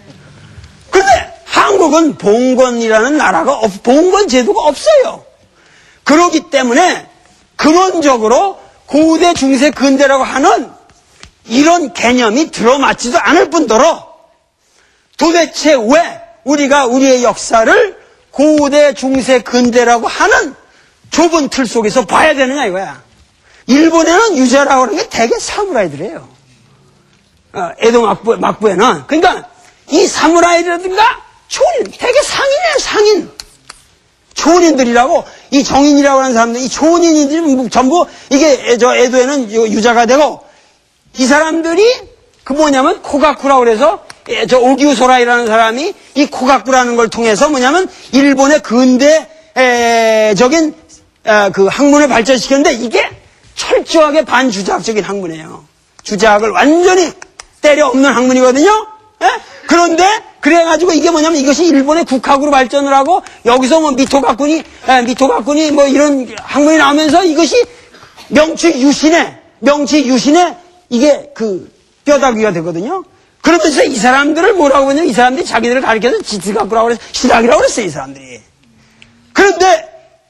그런데 한국은 봉건이라는 나라가 봉건 제도가 없어요. 그렇기 때문에 근원적으로 고대, 중세, 근대라고 하는 이런 개념이 들어맞지도 않을 뿐더러 도대체 왜 우리가 우리의 역사를 고대, 중세, 근대라고 하는 좁은 틀 속에서 봐야 되느냐 이거야. 일본에는 유자라고 하는 게 대개 사무라이들이에요. 에도 막부에는. 그러니까 이 사무라이라든가 초린, 되게 상인이에요, 상인. 초린들이라고, 이 정인이라고 하는 사람들, 이 초린이들이 전부, 이게, 에도에는 유자가 되고, 이 사람들이, 그 뭐냐면, 코가쿠라고 그래서, 오기우소라이라는 사람이 이 코가쿠라는 걸 통해서 뭐냐면, 일본의 근대적인, 그 학문을 발전시켰는데, 이게 철저하게 반주자학적인 학문이에요. 주자학을 완전히 때려 엎는 학문이거든요? 예? 그런데 그래가지고 이게 뭐냐면 이것이 일본의 국학으로 발전을 하고 여기서 뭐 미토가쿠니 뭐 이런 학문이 나오면서 이것이 명치유신에 이게 그 뼈다귀가 되거든요. 그러면서 이 사람들을 뭐라고 하냐면 이 사람들이 자기들을 가리켜서 지스가쿠라고 그래서 시락이라고 그랬어요, 이 사람들이. 그런데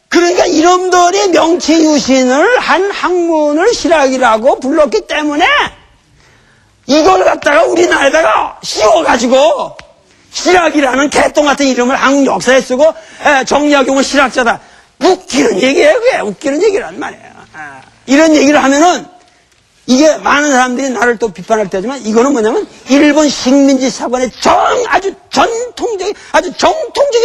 그러니까 이놈들이 명치유신을 한 학문을 시락이라고 불렀기 때문에 이걸 갖다가 우리나라에다가 씌워가지고 시락이라는 개똥 같은 이름을 한국 역사에 쓰고 정약용은 시락자다. 웃기는 얘기예요, 그게. 웃기는 얘기란 말이에요. 이런 얘기를 하면은 이게 많은 사람들이 나를 또 비판할 때지만 이거는 뭐냐면 일본 식민지 사관의 아주 정통적인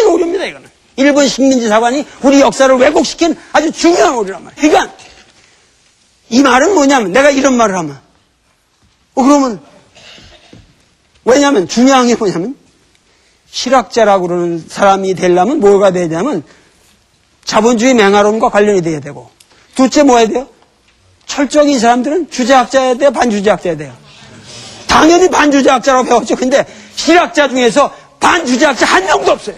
오류입니다, 이거는. 일본 식민지 사관이 우리 역사를 왜곡시킨 아주 중요한 오류란 말이에요. 그러니까 이 말은 뭐냐면 내가 이런 말을 하면 그러면 왜냐면 중요한 게 뭐냐면 실학자라고 그러는 사람이 되려면 뭐가 되냐면 자본주의 맹아론과 관련이 돼야 되고 둘째 뭐 해야 돼요? 철저히 이 사람들은 주제학자여야 돼요? 반주제학자여야 돼요? 당연히 반주제학자라고 배웠죠. 근데 실학자 중에서 반주제학자 한 명도 없어요.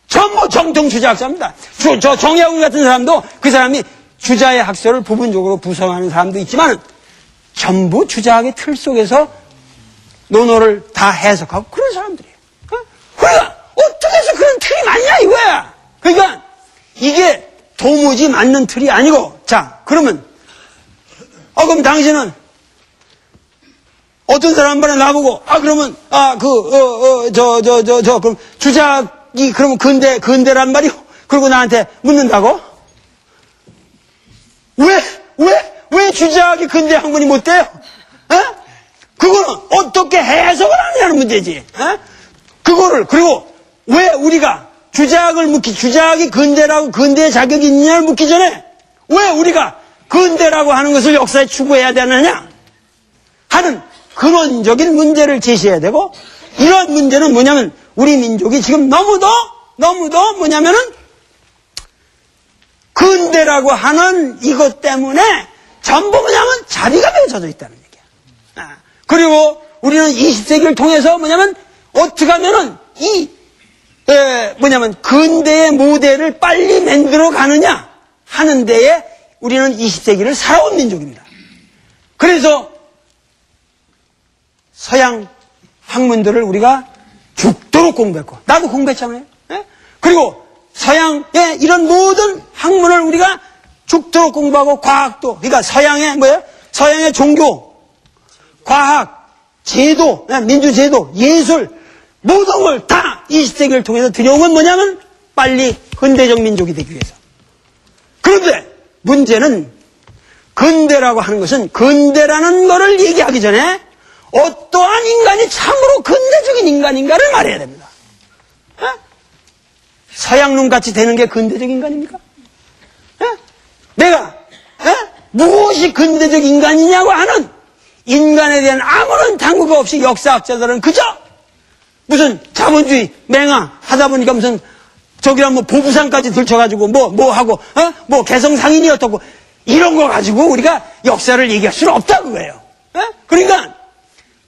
전부 정통 주제학자입니다. 저 정약용 같은 사람도 그 사람이 주자의 학설을 부분적으로 구성하는 사람도 있지만 전부 주자학의 틀 속에서 논어를 다 해석하고 그런 사람들이에요. 그러니까 어떻게 해서 그런 틀이 맞냐 이거야. 그러니까 이게 도무지 맞는 틀이 아니고 자 그러면 그럼 당신은 어떤 사람 한 번에 나보고 그러면 그럼 주자학이 그러면 근대란 말이요. 그리고 나한테 묻는다고? 왜 주자학이 근대 학문이 못 돼요? 그거는 어떻게 해석을 하느냐는 문제지. 그리고 왜 우리가 주작이 근대라고 근대의 자격이 있느냐를 묻기 전에 왜 우리가 근대라고 하는 것을 역사에 추구해야 되느냐 하는 근원적인 문제를 제시해야 되고, 이러한 문제는 뭐냐면 우리 민족이 지금 너무도 뭐냐면은 근대라고 하는 이것 때문에 전부 뭐냐면 자비가 맺어져 있다는 얘기야. 그리고 우리는 20세기를 통해서 뭐냐면 어떻게 하면은 근대의 모델을 빨리 만들어 가느냐 하는 데에 우리는 20세기를 살아온 민족입니다. 그래서 서양 학문들을 우리가 죽도록 공부했고, 나도 공부했잖아요. 그리고 서양의 이런 모든 학문을 우리가 죽도록 공부하고, 과학도, 그러니까 서양의 종교, 과학, 제도, 민주제도, 예술, 모든 걸 다 20세기를 통해서 들여온 건 뭐냐면 빨리 근대적 민족이 되기 위해서. 그런데 문제는 근대라고 하는 것은 근대라는 거를 얘기하기 전에 어떠한 인간이 참으로 근대적인 인간인가를 말해야 됩니다. 서양놈같이 되는 게 근대적 인간입니까? 내가 무엇이 근대적 인간이냐고 하는 인간에 대한 아무런 탐구가 없이 역사학자들은 그저 무슨 자본주의 맹아 하다 보니까 무슨 저기랑 뭐 보부상까지 들쳐가지고 뭐 하고 개성상인이 어떻고 이런 거 가지고 우리가 역사를 얘기할 수는 없다 그거예요. 그러니까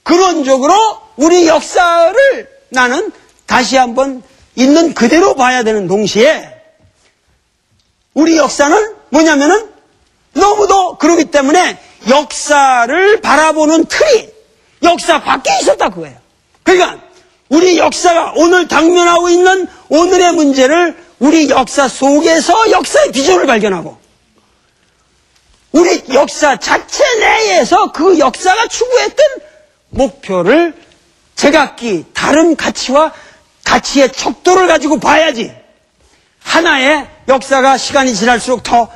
근원적으로 우리 역사를 나는 다시 한번 있는 그대로 봐야 되는 동시에 우리 역사는 뭐냐면은 너무도 그러기 때문에 역사를 바라보는 틀이 역사 밖에 있었다 그거예요. 그러니까 우리 역사가 오늘 당면하고 있는 오늘의 문제를 우리 역사 속에서 역사의 비전을 발견하고 우리 역사 자체 내에서 그 역사가 추구했던 목표를 제각기 다른 가치의 척도를 가지고 봐야지 하나의 역사가 시간이 지날수록 더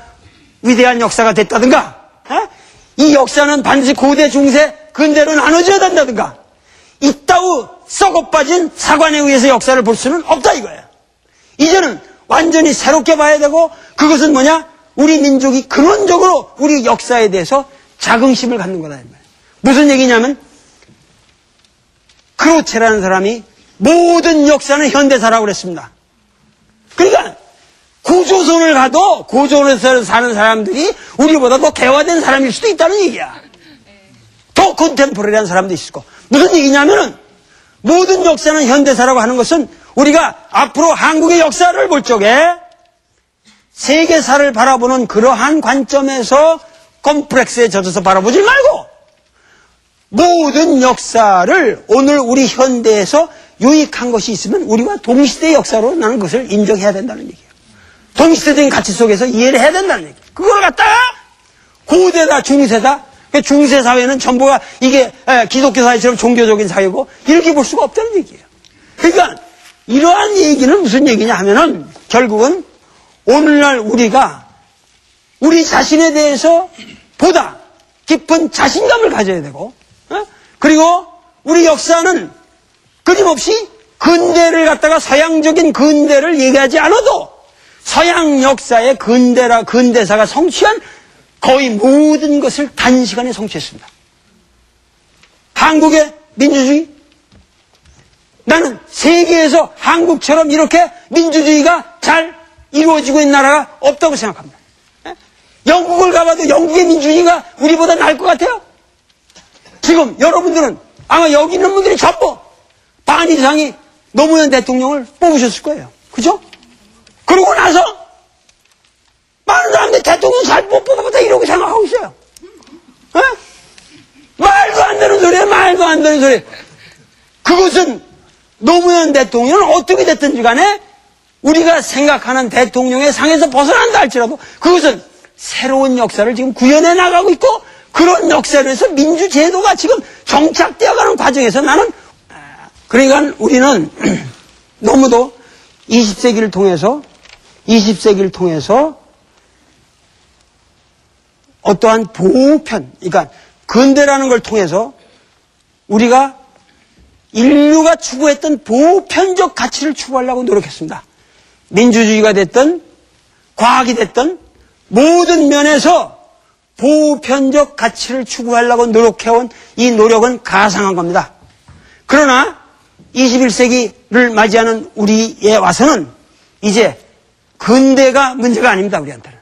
위대한 역사가 됐다든가 이 역사는 반드시 고대, 중세, 근대로 나눠져야 된다든가 이따우 썩어빠진 사관에 의해서 역사를 볼 수는 없다 이거예요. 이제는 완전히 새롭게 봐야 되고 그것은 뭐냐? 우리 민족이 근원적으로 우리 역사에 대해서 자긍심을 갖는 거다. 무슨 얘기냐면 크로체라는 사람이 모든 역사는 현대사라고 그랬습니다. 그러니까 고조선을 가도 고조선에서 사는 사람들이 우리보다 더 개화된 사람일 수도 있다는 얘기야. 더 컨템포러리한 사람도 있을 거. 무슨 얘기냐면은 모든 역사는 현대사라고 하는 것은 우리가 앞으로 한국의 역사를 볼 적에 세계사를 바라보는 그러한 관점에서 컴플렉스에 젖어서 바라보지 말고 모든 역사를 오늘 우리 현대에서 유익한 것이 있으면 우리와 동시대 역사로 나는 그것을 인정해야 된다는 얘기예요. 동시대적인 가치 속에서 이해를 해야 된다는 얘기예요. 그걸 갖다가 고대다 중세다 중세 사회는 전부가 이게 기독교 사회처럼 종교적인 사회고 이렇게 볼 수가 없다는 얘기예요. 그러니까 이러한 얘기는 무슨 얘기냐 하면은 결국은 오늘날 우리가 우리 자신에 대해서 보다 깊은 자신감을 가져야 되고 그리고 우리 역사는 끊임없이 근대를 갖다가 서양적인 근대를 얘기하지 않아도 서양 역사의 근대사가 성취한 거의 모든 것을 단시간에 성취했습니다. 한국의 민주주의 나는 세계에서 한국처럼 이렇게 민주주의가 잘 이루어지고 있는 나라가 없다고 생각합니다. 영국을 가봐도 영국의 민주주의가 우리보다 나을 것 같아요. 지금 여러분들은 아마 여기 있는 분들이 전부 반 이상이 노무현 대통령을 뽑으셨을 거예요. 그죠? 그러고 나서 많은 사람들이 대통령 잘 못 뽑아보다 이러고 생각하고 있어요. 말도 안 되는 소리야, 말도 안 되는 소리. 그것은 노무현 대통령은 어떻게 됐든지 간에 우리가 생각하는 대통령의 상에서 벗어난다 할지라도 그것은 새로운 역사를 지금 구현해 나가고 있고 그런 역사를 해서 민주제도가 지금 정착되어가는 과정에서 나는 그러니까 우리는 너무도 20세기를 통해서 어떠한 보편, 그러니까 근대라는 걸 통해서 우리가 인류가 추구했던 보편적 가치를 추구하려고 노력했습니다. 민주주의가 됐든 과학이 됐든 모든 면에서 보편적 가치를 추구하려고 노력해온 이 노력은 가상한 겁니다. 그러나 21세기를 맞이하는 우리에 와서는 이제 근대가 문제가 아닙니다. 우리한테는.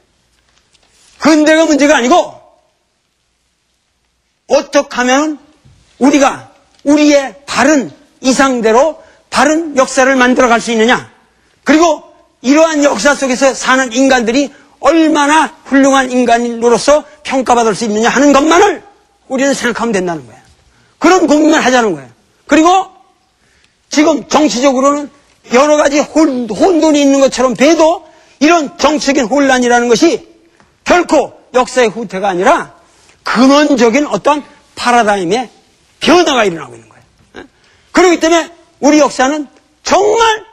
근대가 문제가 아니고 어떻게 하면 우리가 우리의 바른 이상대로 바른 역사를 만들어갈 수 있느냐, 그리고 이러한 역사 속에서 사는 인간들이 얼마나 훌륭한 인간으로서 평가받을 수 있느냐 하는 것만을 우리는 생각하면 된다는 거예요. 그런 고민만 하자는 거예요. 그리고 지금 정치적으로는 여러 가지 혼돈이 있는 것처럼 봬도 이런 정치적인 혼란이라는 것이 결코 역사의 후퇴가 아니라 근원적인 어떤 파라다임의 변화가 일어나고 있는 거예요. 그렇기 때문에 우리 역사는 정말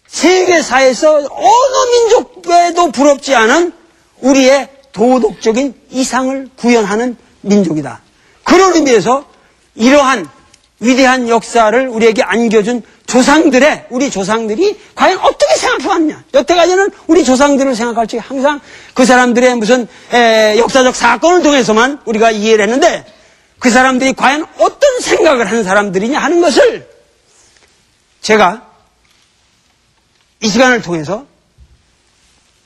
세계사에서 어느 민족에도 부럽지 않은 우리의 도덕적인 이상을 구현하는 민족이다. 그런 의미에서 이러한 위대한 역사를 우리에게 안겨준 조상들의, 우리 조상들이 과연 어떻게 생각해왔느냐. 여태까지는 우리 조상들을 생각할 때 항상 그 사람들의 무슨 역사적 사건을 통해서만 우리가 이해를 했는데, 그 사람들이 과연 어떤 생각을 하는 사람들이냐 하는 것을 제가 이 시간을 통해서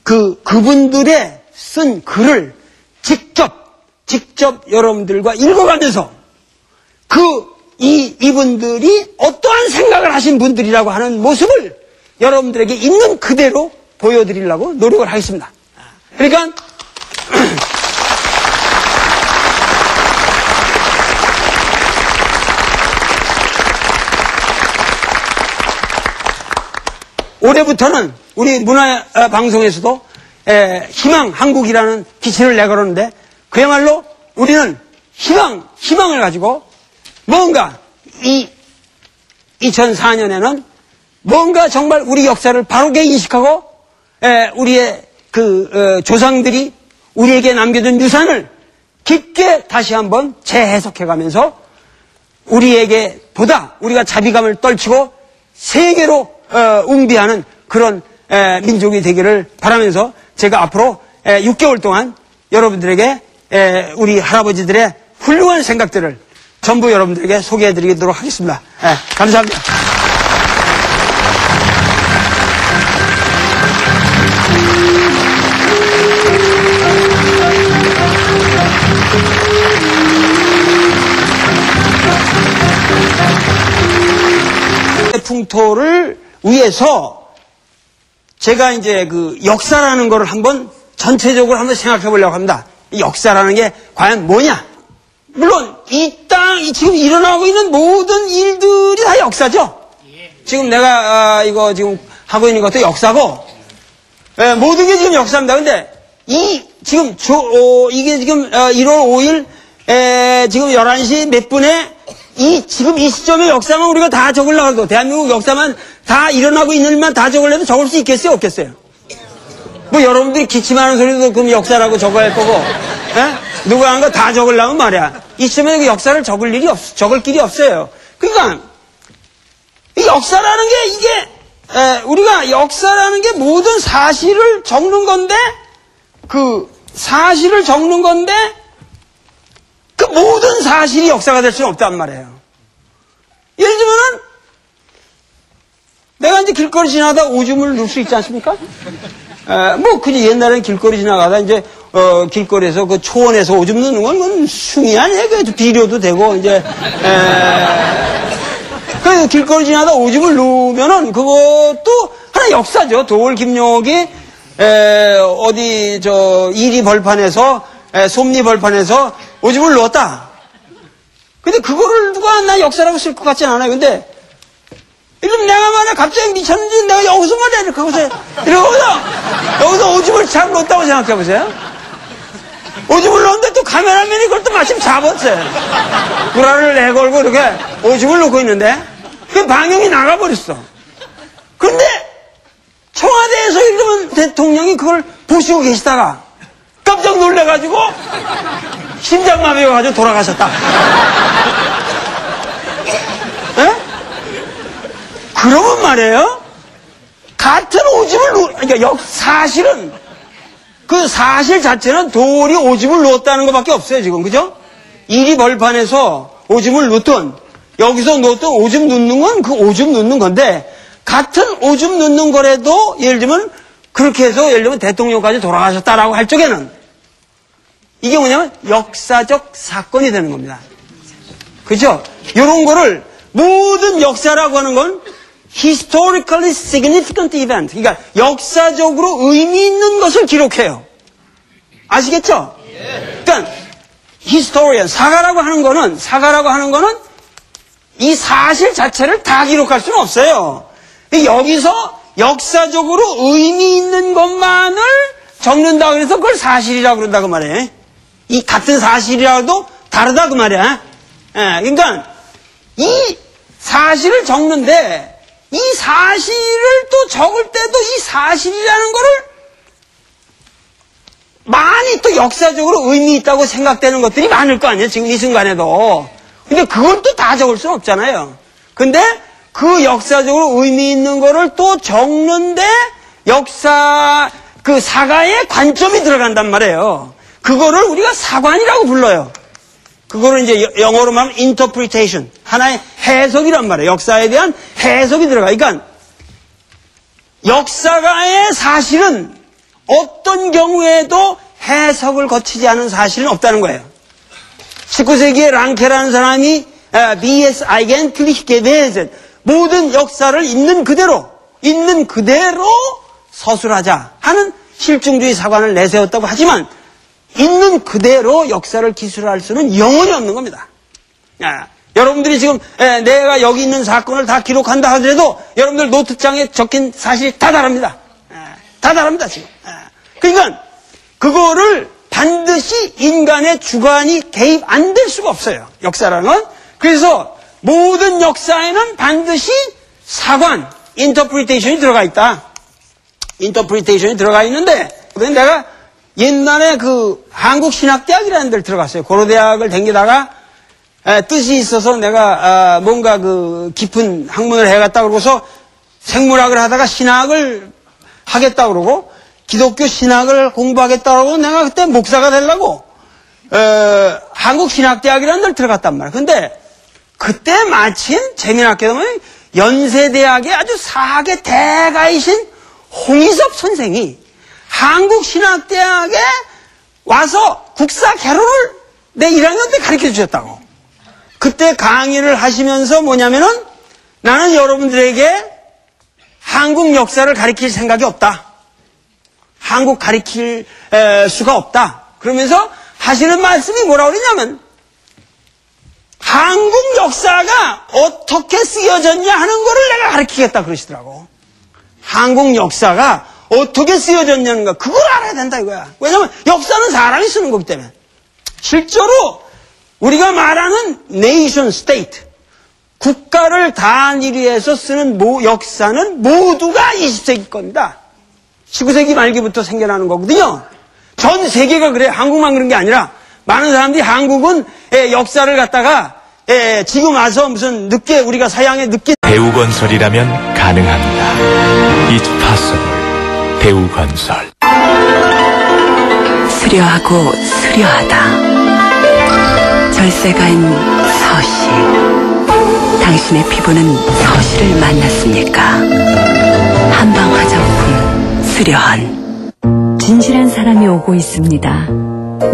그분들의 쓴 글을 직접 여러분들과 읽어가면서 이분들이 어떠한 생각을 하신 분들이라고 하는 모습을 여러분들에게 있는 그대로 보여드리려고 노력을 하겠습니다. 그러니까 올해부터는 우리 문화방송에서도 희망 한국이라는 기치를 내걸었는데, 그야말로 우리는 희망을 가지고 뭔가 2004년에는 뭔가 정말 우리 역사를 바르게 인식하고 우리의 조상들이 우리에게 남겨준 유산을 깊게 다시 한번 재해석해가면서 우리에게 보다 우리가 자비감을 떨치고 세계로 웅비하는 그런 민족이 되기를 바라면서 제가 앞으로 6개월 동안 여러분들에게 우리 할아버지들의 훌륭한 생각들을 전부 여러분들에게 소개해드리도록 하겠습니다. 감사합니다. 풍토를 위해서 제가 이제 그 역사라는 거를 한번 전체적으로 한번 생각해 보려고 합니다. 이 역사라는 게 과연 뭐냐? 물론 지금 일어나고 있는 모든 일들이 다 역사죠. 지금 내가 이거 지금 하고 있는 것도 역사고, 모든 게 지금 역사입니다. 근데 이게 지금 1월 5일 지금 11시 몇 분에 지금 이 시점의 역사만 우리가 다 적으려고 해도, 대한민국 역사만 다 일어나고 있는 일만 다 적으려도 적을 수 있겠어요? 없겠어요? 뭐 여러분들이 기침하는 소리도 그럼 역사라고 적어야 할 거고, 누가 하는 거 다 적으려면 말이야. 이 시점에 그 역사를 적을 길이 없어요. 그러니까 이 역사라는 게 우리가 역사라는 게 모든 사실을 적는 건데, 그 사실을 적는 건데 그 모든 사실이 역사가 될 수는 없단 말이에요. 예를 들면은 내가 이제 길거리 지나가다 오줌을 넣을 수 있지 않습니까? 그냥 옛날에는 길거리 지나가다 이제 길거리에서 그 초원에서 오줌 넣는 건 그건 숭이 아니에요. 그 비료도 되고 이제 그 길거리 지나가다 오줌을 넣으면은 그것도 하나 역사죠. 도올 김용옥이 어디 이리 벌판에서 솜리 벌판에서 오줌을 넣었다. 근데 그거를 누가 나 역사라고 쓸 것 같진 않아요. 근데 이러면 내가 만약 갑자기 미쳤는지 내가 여기서 말이야 이렇게 하고서 여기서 오줌을 잘 넣었다고 생각해 보세요. 오줌을 넣었는데 또 카메라맨이 그걸 또 마침 잡았어요. 구라를 내걸고 이렇게 오줌을 넣고 있는데 그 방영이 나가버렸어. 근데 청와대에서 이러면 대통령이 그걸 보시고 계시다가 깜짝 놀래가지고 심장마비가 가지고 돌아가셨다. 그러면 말이에요. 같은 오줌을 그러니까 사실은 그 사실 자체는 돌이 오줌을 누웠다는 것밖에 없어요, 지금. 그죠? 이리 벌판에서 오줌을 누웠던, 여기서 누웠던 오줌 누는 건 그 오줌 누는 건데, 같은 오줌 누는 거라도, 예를 들면, 그렇게 해서, 예를 들면 대통령까지 돌아가셨다라고 할 적에는, 이게 뭐냐면, 역사적 사건이 되는 겁니다. 그죠? 요런 거를, 모든 역사라고 하는 건, historically significant event. 그러니까 역사적으로 의미 있는 것을 기록해요. 아시겠죠? 그러니까 historian, 사가라고 하는 거는 이 사실 자체를 다 기록할 수는 없어요. 여기서 역사적으로 의미 있는 것만을 적는다 그래서 그걸 사실이라고 그런다 그 말이에요. 이 같은 사실이라도 다르다 그 말이야. 그러니까 이 사실을 적는데 이 사실을 또 적을 때도 이 사실이라는 거를 많이 또 역사적으로 의미 있다고 생각되는 것들이 많을 거 아니에요, 지금 이 순간에도. 근데 그걸 또 다 적을 수는 없잖아요. 근데 그 역사적으로 의미 있는 거를 또 적는데 그 사가의 관점이 들어간단 말이에요. 그거를 우리가 사관이라고 불러요. 그거를 이제 영어로 말하면 interpretation. 하나의 해석이란 말이에요. 역사에 대한 해석이 들어가. 그러니까 역사가의 사실은 어떤 경우에도 해석을 거치지 않은 사실은 없다는 거예요. 19세기에 랑케라는 사람이 B.S. eigentlich gewesen, 모든 역사를 있는 그대로 서술하자 하는 실증주의 사관을 내세웠다고 하지만 있는 그대로 역사를 기술할 수는 영원히 없는 겁니다. 여러분들이 지금 내가 여기 있는 사건을 다 기록한다 하더라도 여러분들 노트장에 적힌 사실이 다 다릅니다. 다 다릅니다 지금. 그러니까 그거를 반드시 인간의 주관이 개입 안 될 수가 없어요. 역사라는 건. 그래서 모든 역사에는 반드시 사관, interpretation이 들어가 있다. interpretation이 들어가 있는데 내가 옛날에 그 한국신학대학이라는 데를 들어갔어요. 고려대학을 다니다가 뜻이 있어서 내가 뭔가 그 깊은 학문을 해갔다 그러고서 생물학을 하다가 신학을 하겠다 그러고 기독교 신학을 공부하겠다 그러고 내가 그때 목사가 되려고 한국신학대학이라는 데를 들어갔단 말이야. 근데 그때 마침 재미나게도 연세대학의 아주 사학의 대가이신 홍희섭 선생이 한국신학대학에 와서 국사 개론을 내 1학년 때 가르쳐 주셨다고. 그때 강의를 하시면서 뭐냐면은 나는 여러분들에게 한국 역사를 가르칠 생각이 없다. 한국 가르칠 수가 없다. 그러면서 하시는 말씀이 뭐라고 그러냐면 한국 역사가 어떻게 쓰여졌냐 하는 거를 내가 가르치겠다 그러시더라고. 한국 역사가 어떻게 쓰여졌냐는 거 그걸 알아야 된다 이거야. 왜냐면 역사는 사람이 쓰는 거기 때문에. 실제로 우리가 말하는 nation state, 국가를 단위로 쓰는 역사는 모두가 20세기 겁니다. 19세기 말기부터 생겨나는 거거든요. 전 세계가 그래. 한국만 그런 게 아니라 많은 사람들이 한국은 역사를 갖다가 지금 와서 무슨 늦게 우리가 서양에 늦게 배우건설이라면 가능합니다. It's possible. 배우건설. 수려하고 수려하다. 절세가인 서시. 당신의 피부는 서시를 만났습니까? 한방 화장품 수려한. 진실한 사람이 오고 있습니다.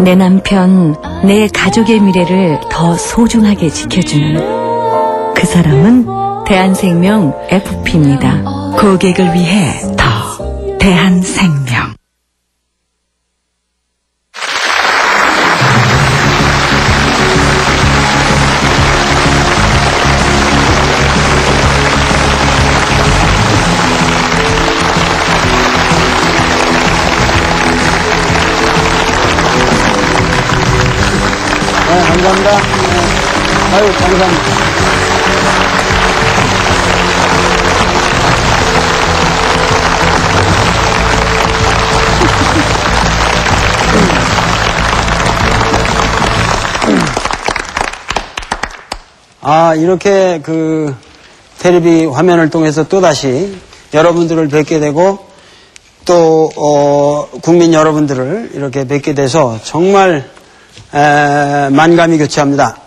내 남편, 내 가족의 미래를 더 소중하게 지켜주는 그 사람은 대한생명 FP입니다. 고객을 위해 더 대한생명. 감사합니다. 아유, 감사합니다. 이렇게 텔레비 화면을 통해서 또다시 여러분들을 뵙게 되고 또 국민 여러분들을 이렇게 뵙게 돼서 정말 만감이 교차합니다.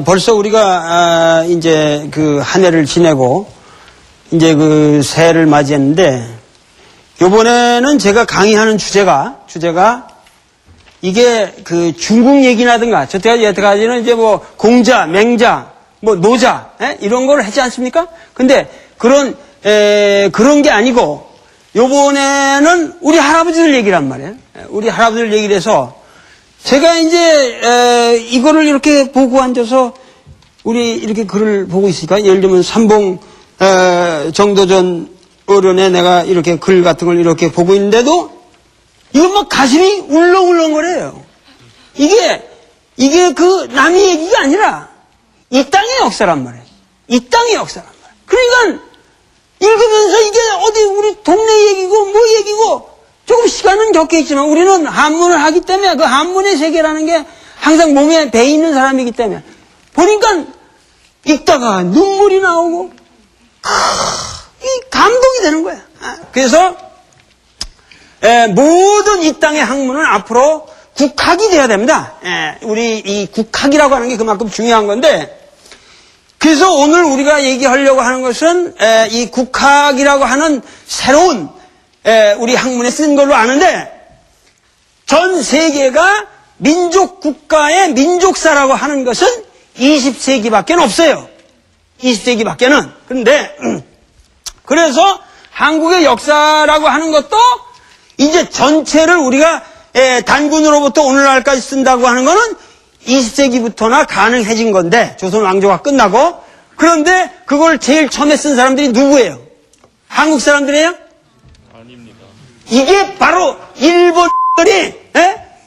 벌써 우리가 이제 그 한 해를 지내고 이제 그 새해를 맞이했는데 이번에는 제가 강의하는 주제가 이게 그 중국 얘기라든가 여태까지는 이제 뭐 공자, 맹자, 뭐 노자 이런 걸 하지 않습니까? 근데 그런 게 아니고 요번에는 우리 할아버지들 얘기란 말이에요. 우리 할아버지들 얘기를 해서 제가 이제 이거를 이렇게 보고 앉아서 우리 이렇게 글을 보고 있으니까 예를 들면 삼봉 정도전 어른에 내가 이렇게 글 같은 걸 이렇게 보고 있는데도 이거 막 가슴이 울렁울렁거려요. 이게 그 남의 얘기가 아니라 이 땅의 역사란 말이에요. 이 땅의 역사란 말이에요. 그러니까 읽으면서 이게 어디 우리 동네 얘기고 뭐 얘기고 조금 시간은 적겠지만 우리는 한문을 하기 때문에 그 한문의 세계라는 게 항상 몸에 배 있는 사람이기 때문에 보니까 읽다가 눈물이 나오고 이 감동이 되는 거야. 그래서 모든 이 땅의 학문은 앞으로 국학이 돼야 됩니다. 우리 이 국학이라고 하는 게 그만큼 중요한 건데 그래서 오늘 우리가 얘기하려고 하는 것은 이 국학이라고 하는 새로운 우리 학문에 쓴 걸로 아는데 전 세계가 민족 국가의 민족사라고 하는 것은 20세기밖에 없어요. 20세기밖에는. 그런데 그래서 한국의 역사라고 하는 것도 이제 전체를 우리가 단군으로부터 오늘날까지 쓴다고 하는 거는 20세기부터나 가능해진 건데 조선 왕조가 끝나고 그런데 그걸 제일 처음에 쓴 사람들이 누구예요? 한국 사람들이에요? 아닙니다. 이게 바로 일본들이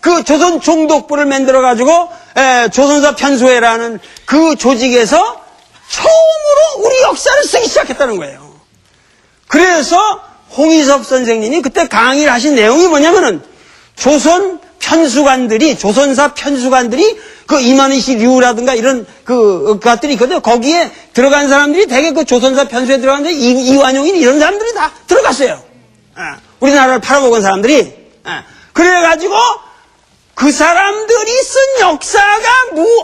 그 조선 총독부를 만들어 가지고 조선사 편수회라는 그 조직에서 처음으로 우리 역사를 쓰기 시작했다는 거예요. 그래서 홍희섭 선생님이 그때 강의를 하신 내용이 뭐냐면은 조선 편수관들이 조선사 편수관들이 그 이만희씨 류라든가 이런 그것들이 있거든요. 거기에 들어간 사람들이 대개 그 조선사 편수에 들어갔는데 이완용이 이런 사람들이 다 들어갔어요. 우리나라를 팔아먹은 사람들이. 그래가지고 그 사람들이 쓴 역사가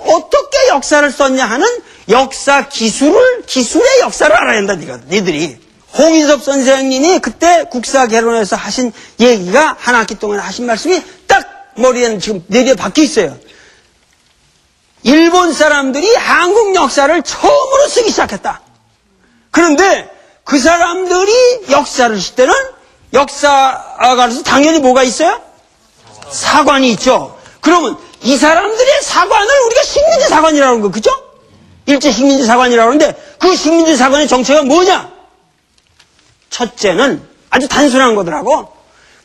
어떻게 역사를 썼냐 하는 역사 기술의 역사를 알아야 한다, 니들이. 홍인섭 선생님이 그때 국사 개론에서 하신 얘기가 한 학기 동안 하신 말씀이 딱 머리에는 지금 내리에 박혀 있어요. 일본 사람들이 한국 역사를 처음으로 쓰기 시작했다. 그런데 그 사람들이 역사를 쓸 때는 역사가로서 당연히 뭐가 있어요? 사관이 있죠. 그러면 이 사람들의 사관을 우리가 식민지 사관이라고 하는 거, 그죠? 일제 식민지 사관이라고 하는데 그 식민지 사관의 정체가 뭐냐? 첫째는 아주 단순한 거더라고.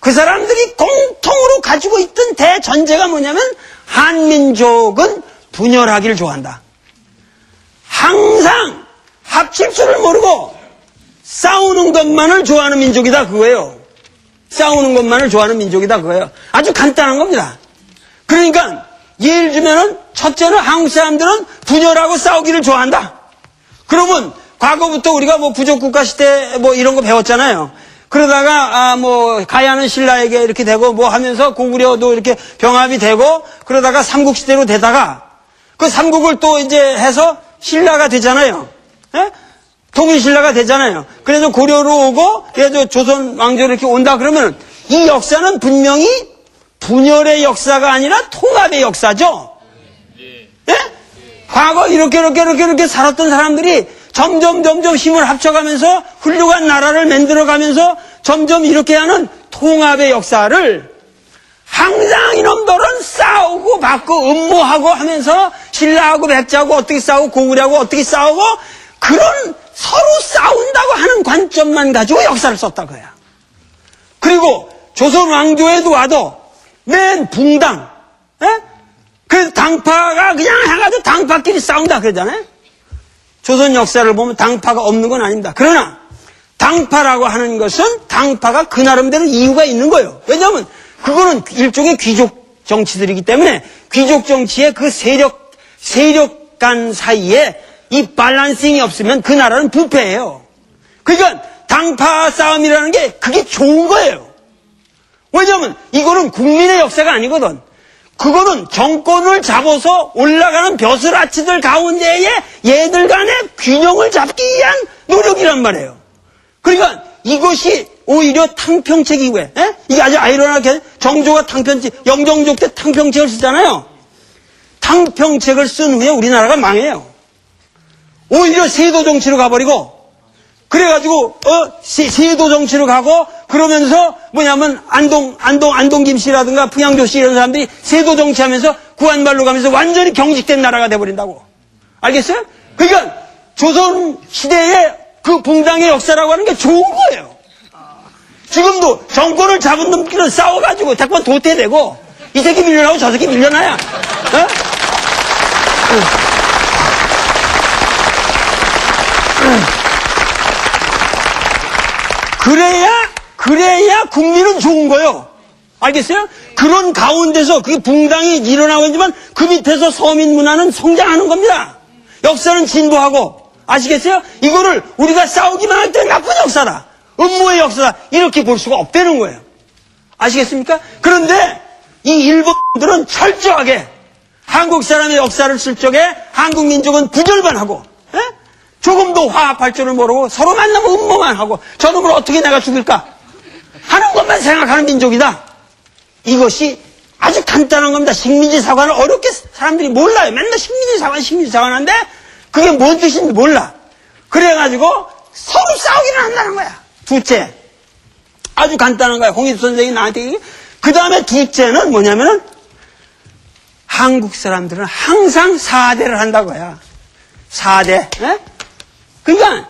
그 사람들이 공통으로 가지고 있던 대전제가 뭐냐면 한민족은 분열하기를 좋아한다. 항상 합칠 줄을 모르고 싸우는 것만을 좋아하는 민족이다 그거예요. 싸우는 것만을 좋아하는 민족이다 그거예요. 아주 간단한 겁니다. 그러니까 예를 들면은 첫째는 한국 사람들은 분열하고 싸우기를 좋아한다. 그러면 과거부터 우리가 뭐 부족국가 시대 뭐 이런 거 배웠잖아요. 그러다가 뭐 가야는 신라에게 이렇게 되고 뭐 하면서 고구려도 이렇게 병합이 되고 그러다가 삼국시대로 되다가 그 삼국을 또 이제 해서 신라가 되잖아요. 통일신라가 되잖아요. 그래서 고려로 오고 그래서 조선 왕조로 이렇게 온다 그러면 이 역사는 분명히 분열의 역사가 아니라 통합의 역사죠. 과거 이렇게 살았던 사람들이 점점 힘을 합쳐가면서 훌륭한 나라를 만들어가면서 점점 이렇게 하는 통합의 역사를 항상 이놈들은 싸우고 받고 음모하고 하면서 신라하고 백제하고 어떻게 싸우고 고구려하고 어떻게 싸우고 그런 서로 싸운다고 하는 관점만 가지고 역사를 썼다 거야. 그리고 조선 왕조에도 와도 맨 붕당, 그 당파가 그냥 해가지고 당파끼리 싸운다 그러잖아요. 조선 역사를 보면 당파가 없는 건 아닙니다. 그러나 당파라고 하는 것은 당파가 그 나름대로 이유가 있는 거예요. 왜냐하면 그거는 일종의 귀족 정치들이기 때문에 귀족 정치의 그 세력 간 사이에 이 밸런싱이 없으면 그 나라는 부패예요. 그러니까 당파 싸움이라는 게 그게 좋은 거예요. 왜냐하면 이거는 국민의 역사가 아니거든. 그거는 정권을 잡아서 올라가는 벼슬아치들 가운데에 얘들 간의 균형을 잡기 위한 노력이란 말이에요. 그러니까 이것이 오히려 탕평책 이후에, 이게 아주 아이러니하게 정조가 영정족 때 탕평책을 쓰잖아요. 탕평책을 쓴 후에 우리나라가 망해요. 오히려 세도 정치로 가버리고, 그래가지고, 세도 정치로 가고, 그러면서 뭐냐면, 안동 김씨라든가 풍양조 씨 이런 사람들이 세도 정치하면서 구한말로 가면서 완전히 경직된 나라가 돼버린다고. 알겠어요? 그러니까, 조선 시대의 그 봉당의 역사라고 하는 게 좋은 거예요. 지금도 정권을 잡은 놈끼리 싸워가지고 자꾸만 도태되고, 이 새끼 밀려나고 저 새끼 밀려나야. 그래야 국민은 좋은 거예요. 알겠어요? 그런 가운데서 그 붕당이 일어나고 있지만 그 밑에서 서민 문화는 성장하는 겁니다. 역사는 진보하고. 아시겠어요? 이거를 우리가 싸우기만 할 때 나쁜 역사다. 음모의 역사다. 이렇게 볼 수가 없다는 거예요. 아시겠습니까? 그런데 이 일본들은 철저하게 한국 사람의 역사를 쓸 적에 한국 민족은 부절반하고, 조금도 화합할 줄을 모르고 서로 만나면 음모만 하고 저놈을 어떻게 내가 죽일까 하는 것만 생각하는 민족이다. 이것이 아주 간단한 겁니다. 식민지 사관을 어렵게 사람들이 몰라요. 맨날 식민지 사관 하는데 그게 뭔 뜻인지 몰라. 그래가지고 서로 싸우기를 한다는 거야. 둘째, 아주 간단한 거야. 홍익 선생이 나한테 얘기해. 그 다음에 둘째는 뭐냐면은 한국 사람들은 항상 4대를 한다고요. 4대. 그러니까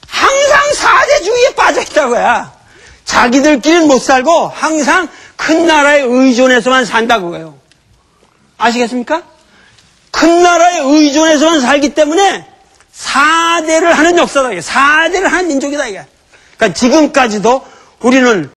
항상 4대주의에 빠져있다고요. 자기들끼리는 못 살고 항상 큰 나라에 의존해서만 산다고요. 아시겠습니까? 큰 나라에 의존해서만 살기 때문에 4대를 하는 역사다. 4대를 하는 민족이다. 이게. 그러니까 지금까지도 우리는